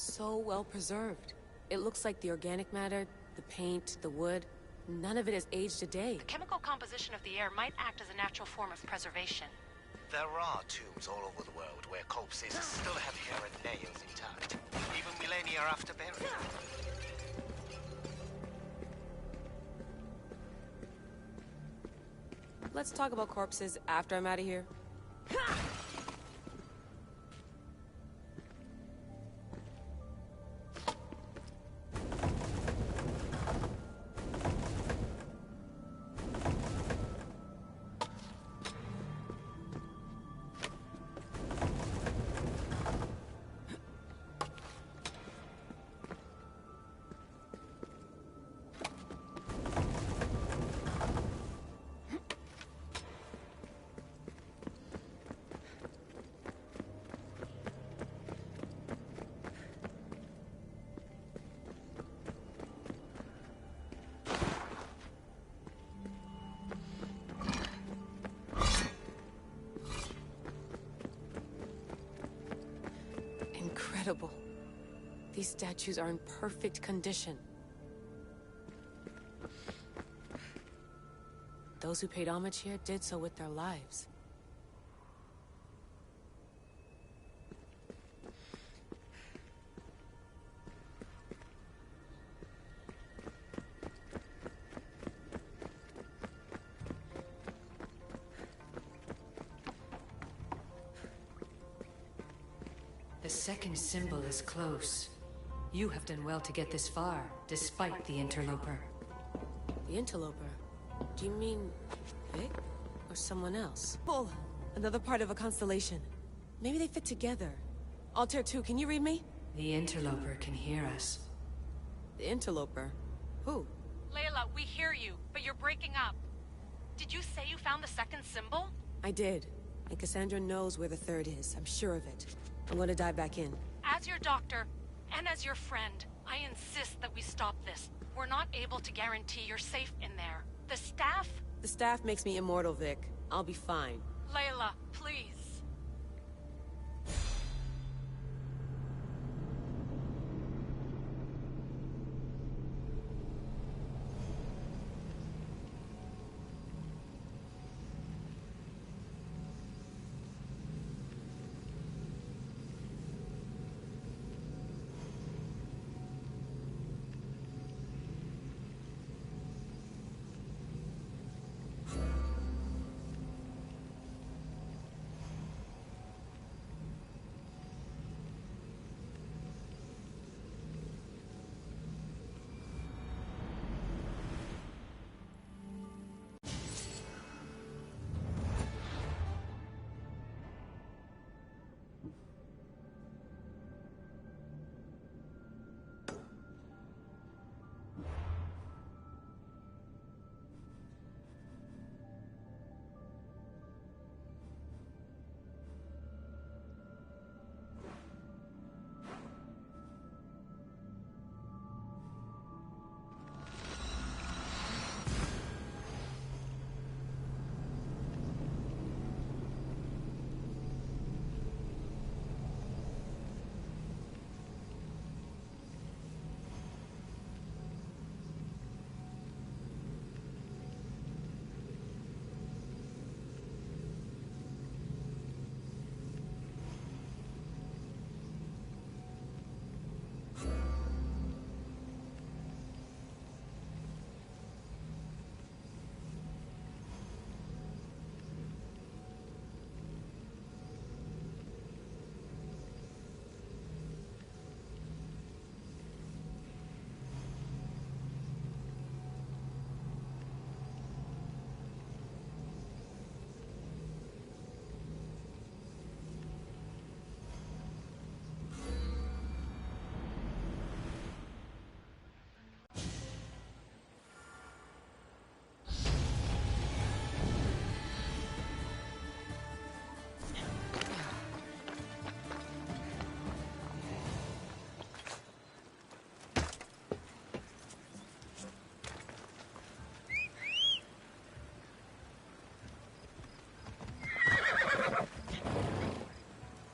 So well preserved. It looks like the organic matter, the paint, the wood, none of it has aged a day. The chemical composition of the air might act as a natural form of preservation. There are tombs all over the world where corpses still have hair and nails intact, even millennia after burial. Let's talk about corpses after I'm out of here. Incredible. These statues are in perfect condition. Those who paid homage here did so with their lives. The second symbol is close. You have done well to get this far, despite the interloper. The interloper? Do you mean Vic? Or someone else? Bull! Another part of a constellation. Maybe they fit together. Altair 2, can you read me? The interloper can hear us. The interloper? Who? Layla, we hear you, but you're breaking up. Did you say you found the second symbol? I did. And Cassandra knows where the third is. I'm sure of it. I'm going to dive back in. As your doctor, and as your friend, I insist that we stop this. We're not able to guarantee you're safe in there. The staff? The staff makes me immortal, Vic. I'll be fine. Layla, please.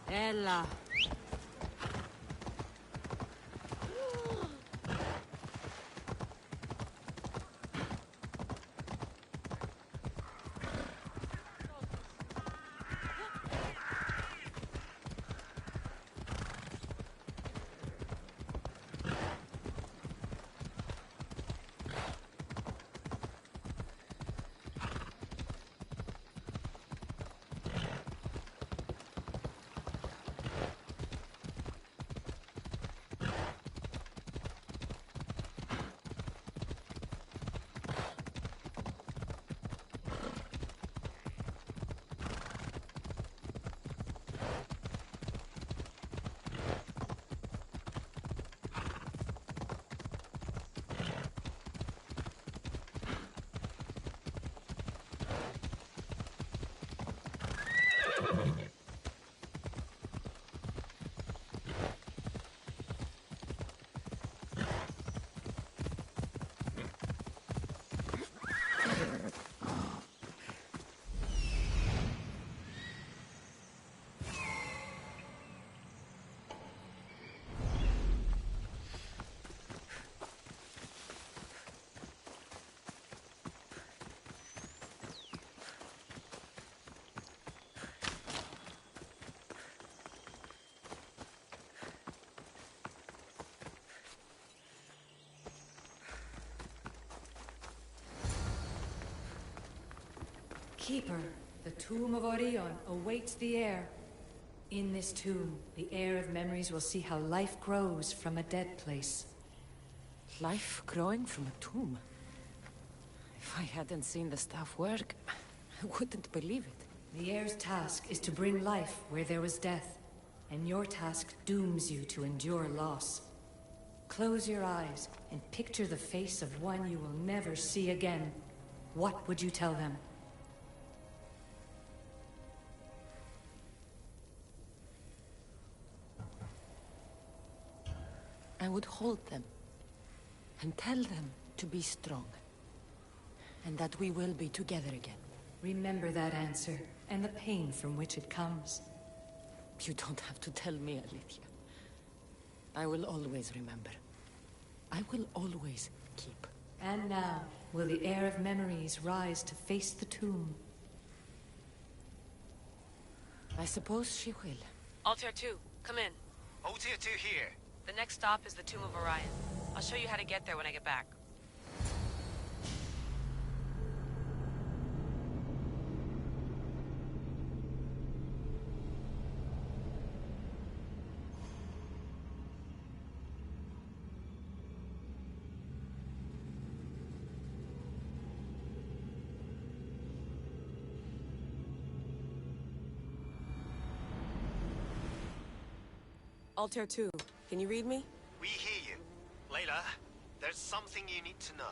Ella. Keeper, the tomb of Orion awaits the heir. In this tomb, the heir of memories will see how life grows from a dead place. Life growing from a tomb? If I hadn't seen the staff work, I wouldn't believe it. The heir's task is to bring life where there was death, and your task dooms you to endure loss. Close your eyes and picture the face of one you will never see again. What would you tell them? I would hold them and tell them to be strong, and that we will be together again. Remember that answer, and the pain from which it comes. You don't have to tell me, Alethea. I will always remember. I will always keep. And now, will the heir of memories rise to face the tomb? I suppose she will. Altair 2, come in. Altair 2 here. The next stop is the Tomb of Orion. I'll show you how to get there when I get back. Altair 2, can you read me? We hear you. Layla, there's something you need to know.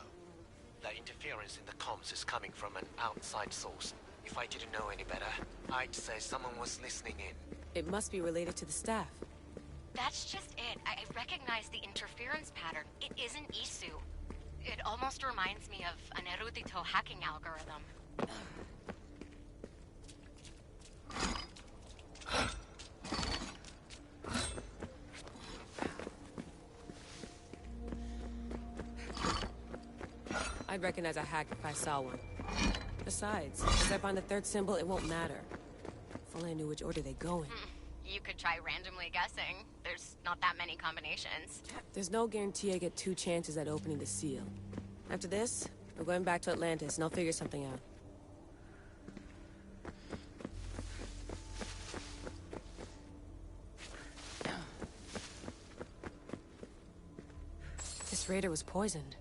The interference in the comms is coming from an outside source. If I didn't know any better, I'd say someone was listening in. It must be related to the staff. That's just it. I recognize the interference pattern. It isn't Isu. It almost reminds me of an erudito hacking algorithm. I'd recognize a hack if I saw one. Besides, if I find the third symbol, it won't matter. If only I knew which order they go in. You could try randomly guessing. There's not that many combinations. There's no guarantee I get 2 chances at opening the seal. After this, we're going back to Atlantis, and I'll figure something out. This raider was poisoned.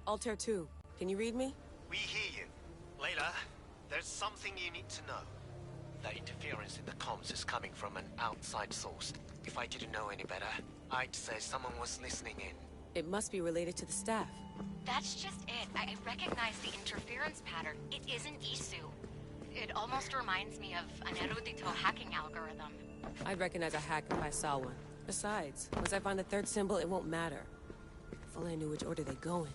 Altair 2. Can you read me? We hear you. Layla, there's something you need to know. The interference in the comms is coming from an outside source. If I didn't know any better, I'd say someone was listening in. It must be related to the staff. That's just it. I recognize the interference pattern. It isn't Isu. It almost reminds me of an erudito hacking algorithm. I'd recognize a hack if I saw one. Besides, once I find the third symbol, it won't matter. If only I knew which order they go in.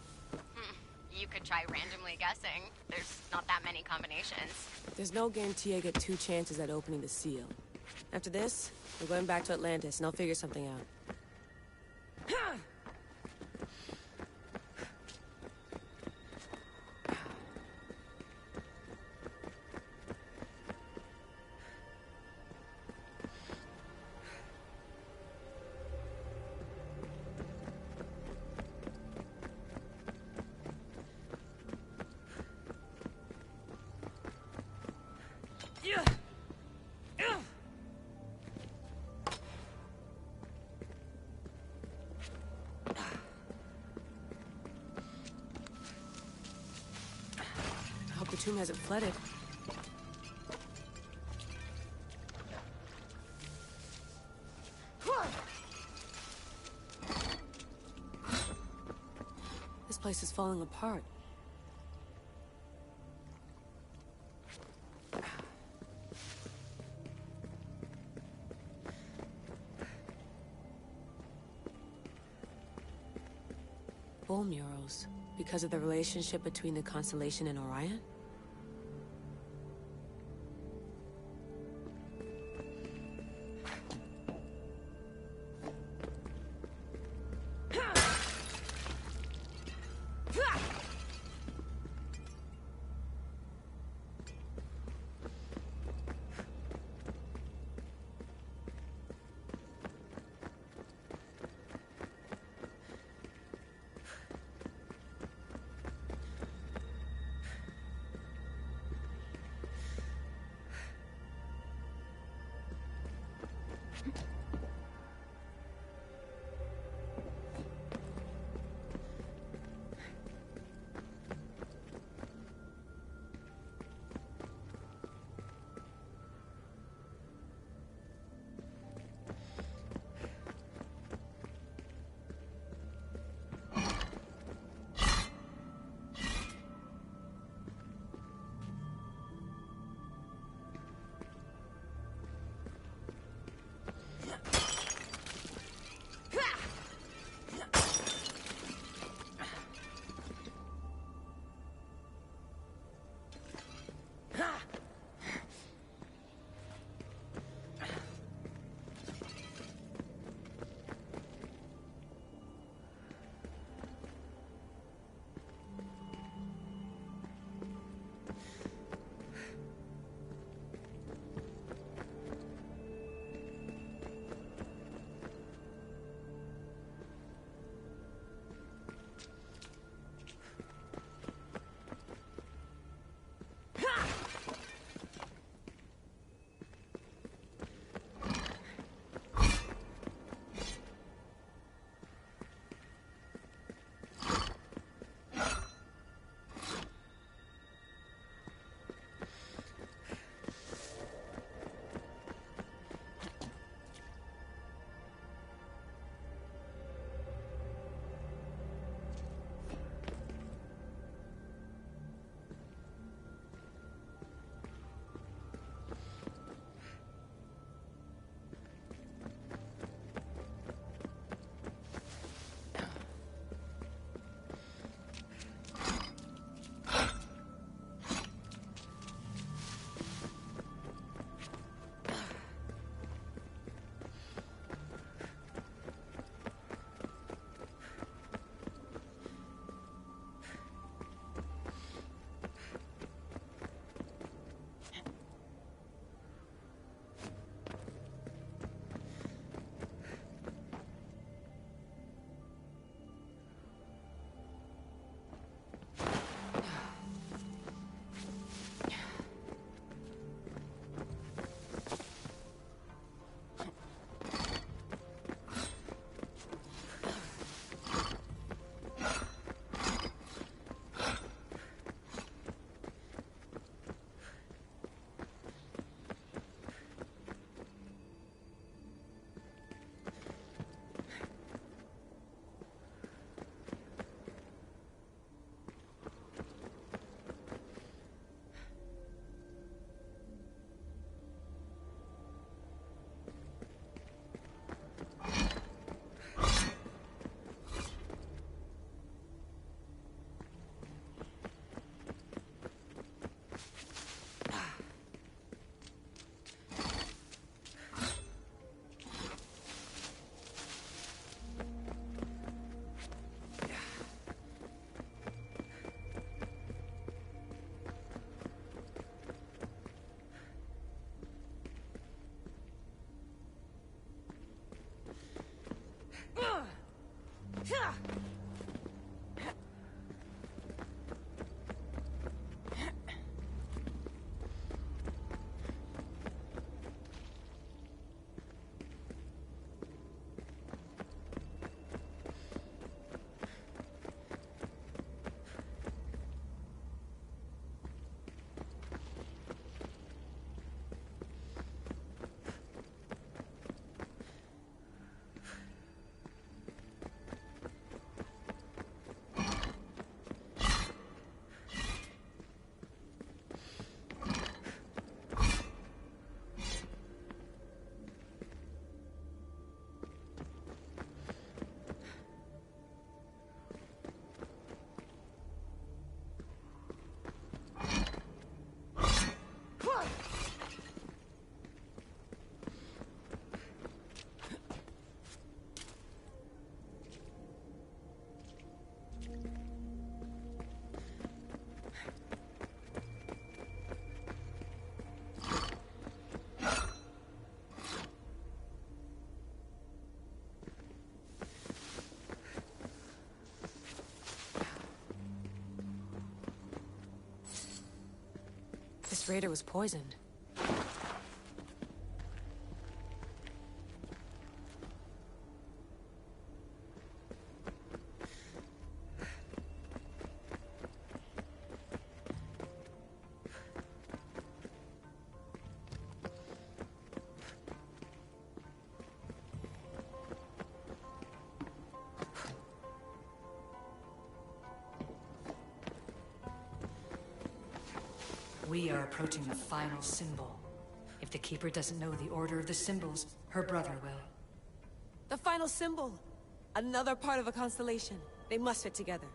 You could try randomly guessing. There's not that many combinations. There's no guarantee I get 2 chances at opening the seal. After this, we're going back to Atlantis, and I'll figure something out. I hope the tomb hasn't flooded. This place is falling apart. Bull murals. Because of the relationship between the constellation and Orion? freighter was poisoned. We are approaching the final symbol. If the Keeper doesn't know the order of the symbols, her brother will. The final symbol! Another part of a constellation. They must fit together.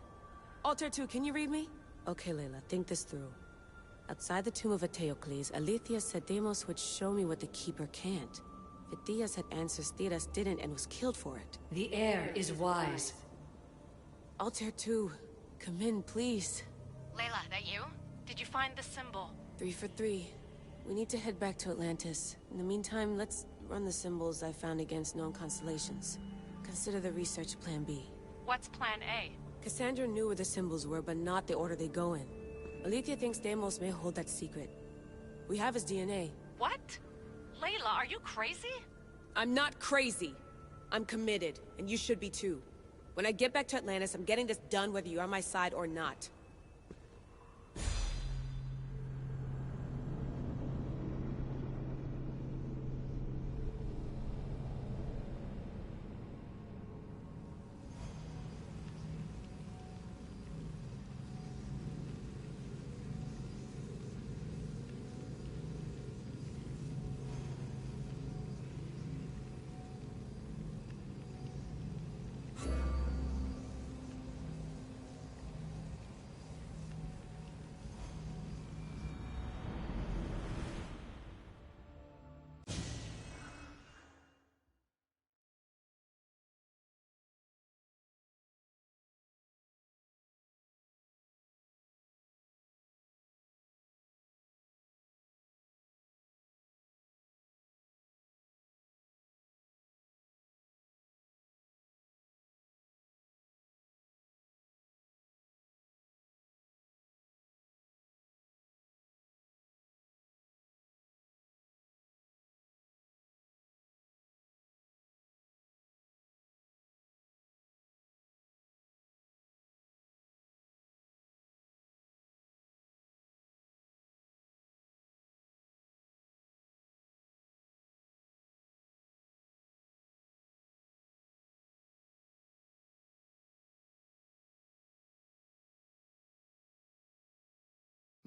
Altair 2, can you read me? Okay, Layla, think this through. Outside the tomb of Eteocles, Alethea said Deimos would show me what the Keeper can't. Phidias had answers Theras didn't and was killed for it. The heir is wise. Altair 2, come in, please. Layla, that you? Did you find the symbol? 3 for 3. We need to head back to Atlantis. In the meantime, let's run the symbols I found against known constellations. Consider the research plan B. What's plan A? Cassandra knew where the symbols were, but not the order they go in. Alethea thinks Deimos may hold that secret. We have his DNA. What? Layla, are you crazy? I'm not crazy. I'm committed, and you should be too. When I get back to Atlantis, I'm getting this done whether you're on my side or not.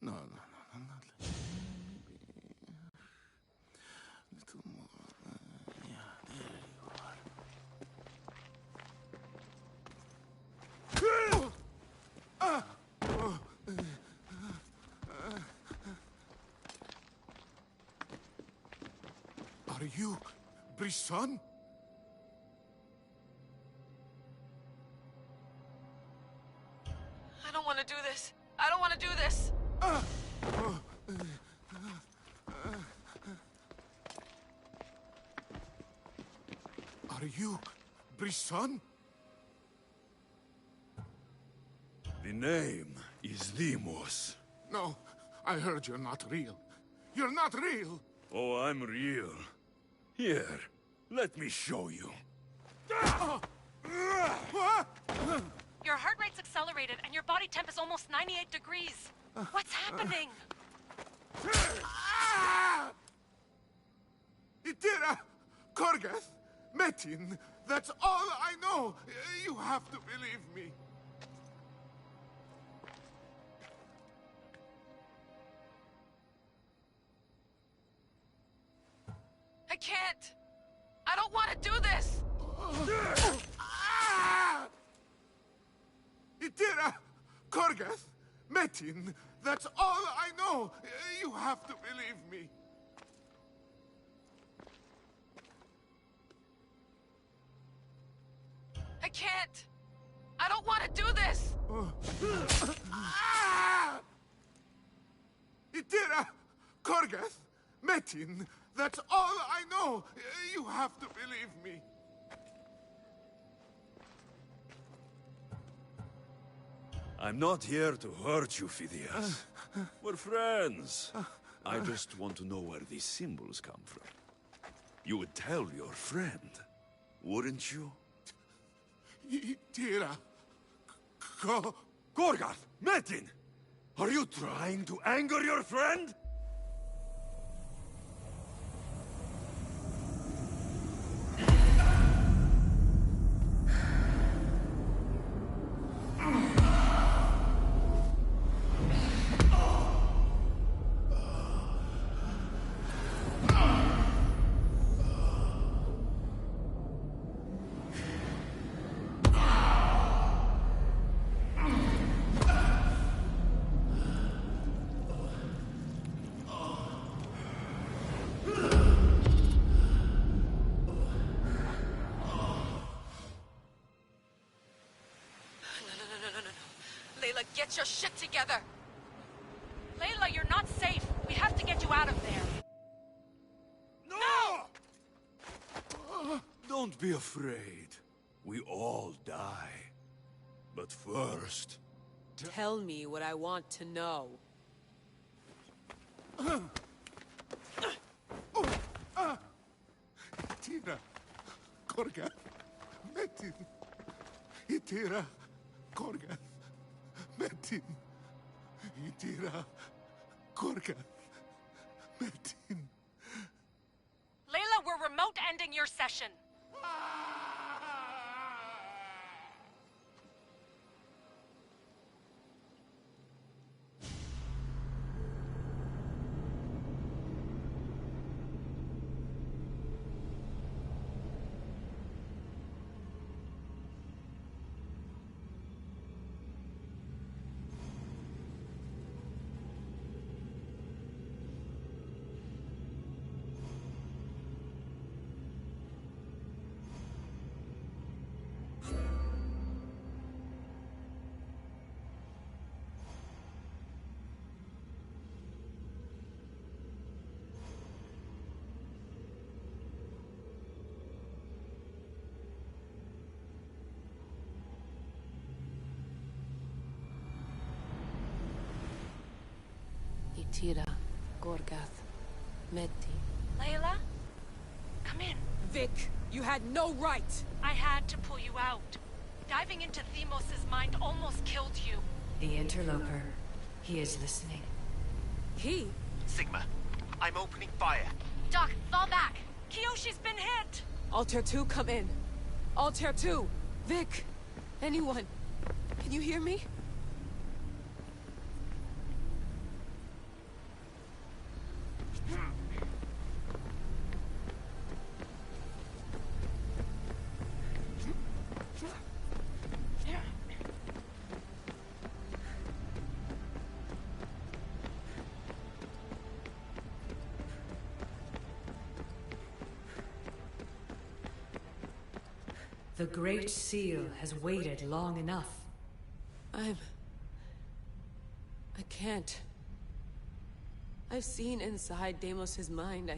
No, not little more. Yeah, there you are. Are you Brisson? I don't want to do this. I don't want to do this. Are you Brisson? The name is Deimos. No, I heard you're not real. You're not real! Oh, I'm real. Here, let me show you. Your heart rate's accelerated and your body temp is almost 98 degrees. What's happening? Itira! Korgath! Metin! That's all I know! You have to believe me. I can't. I don't want to do this. Itira! Korgath! Metin! That's all I know! You have to believe me. I can't. I don't want to do this. Itira! Korgath! Metin! That's all I know! You have to believe me. I'm not here to hurt you, Phidias. We're friends. I just want to know where these symbols come from. You would tell your friend, wouldn't you? Tira. Gorgarth! Metin! Are you trying to anger your friend? Layla, get your shit together! Layla, you're not safe. We have to get you out of there. No! Don't be afraid. We all die. But first... Tell me what I want to know. Tira. Korgath. Metin. Itira. Korgath. Metin. Itira. Korgath. Metin. Layla, we're remote ending your session. Itira, Gorgath, Metin. Layla? Come in. Vic, you had no right! I had to pull you out. Diving into Themos' mind almost killed you. The interloper. He is listening. He? Sigma, I'm opening fire. Doc, fall back. Kiyoshi's been hit. Altair 2, come in. Altair 2! Vic! Anyone! Can you hear me? The Great Seal has waited long enough. I can't. I've seen inside Deimos' mind.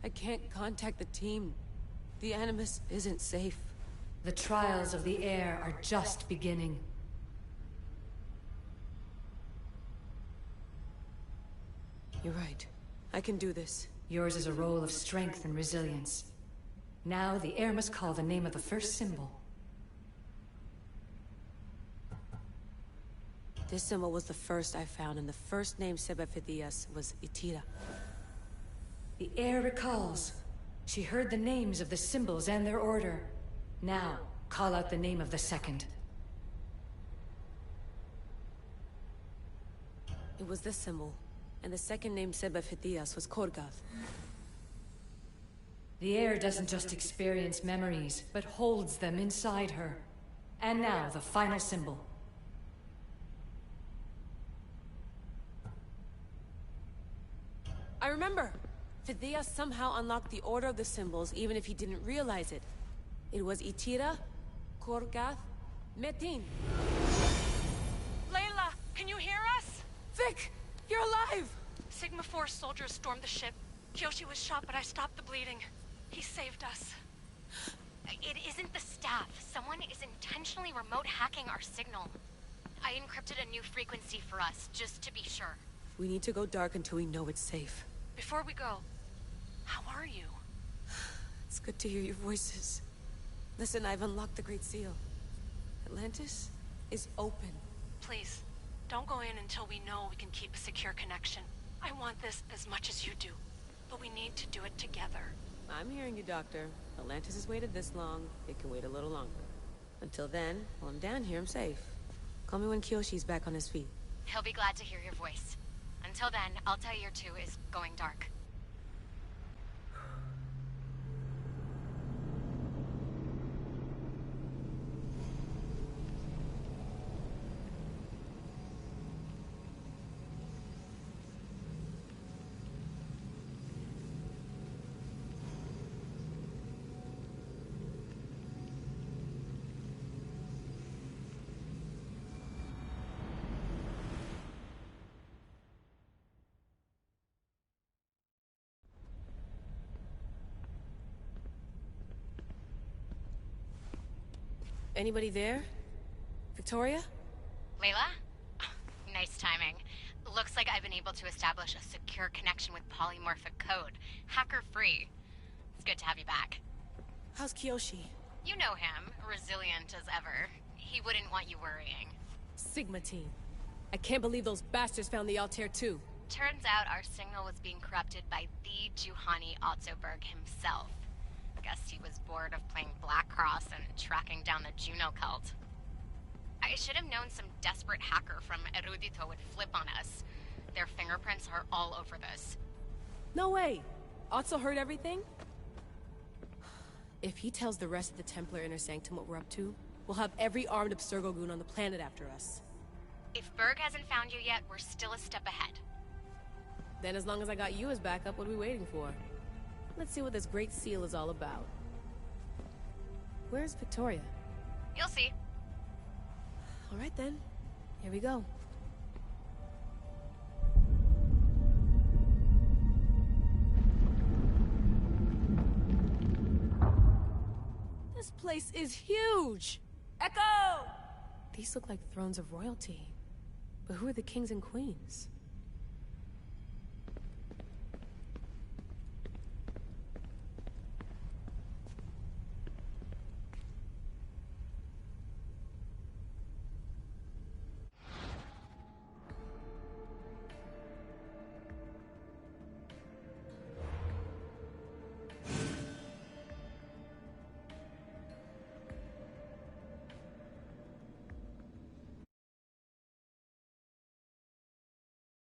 I can't contact the team. The Animus isn't safe. The trials of the air are just beginning. You're right. I can do this. Yours is a role of strength and resilience. Now the air must call the name of the first symbol. This symbol was the first I found, and the first name said by Phidias was Itira. The air recalls. She heard the names of the symbols and their order. Now, call out the name of the second. It was this symbol, and the second name said by Phidias was Korgath. The air doesn't just experience memories, but holds them inside her. And now, the final symbol. I remember! Phidias somehow unlocked the order of the symbols, even if he didn't realize it. It was Itira, Korgath, Metin. Layla, can you hear us? Vic! You're alive! Sigma 4 soldiers stormed the ship. Kiyoshi was shot, but I stopped the bleeding. He saved us. It isn't the staff. Someone is intentionally remote hacking our signal. I encrypted a new frequency for us, just to be sure. If We need to go dark until we know it's safe. Before we go, how are you? It's good to hear your voices. Listen, I've unlocked the Great Seal. Atlantis is open. Please, don't go in until we know we can keep a secure connection. I want this as much as you do, but we need to do it together. I'm hearing you, Doctor. Atlantis has waited this long. It can wait a little longer. Until then, while I'm down here, I'm safe. Call me when Kyoshi's back on his feet. He'll be glad to hear your voice. Until then, Altair 2 is going dark. Anybody there? Victoria? Layla? Nice timing. Looks like I've been able to establish a secure connection with polymorphic code. Hacker-free. It's good to have you back. How's Kyoshi? You know him. Resilient as ever. He wouldn't want you worrying. Sigma team. I can't believe those bastards found the Altair 2. Turns out our signal was being corrupted by the Juhani Otzoberg himself. Guess he was bored of playing Black Cross and tracking down the Juno cult. I should have known some desperate hacker from Erudito would flip on us. Their fingerprints are all over this. No way! Otso heard everything? If he tells the rest of the Templar Inner Sanctum what we're up to, we'll have every armed Abstergo goon on the planet after us. If Berg hasn't found you yet, we're still a step ahead. Then as long as I got you as backup, what are we waiting for? Let's see what this Great Seal is all about. Where's Victoria? You'll see. All right then. Here we go. This place is huge! Echo! These look like thrones of royalty. But who are the kings and queens?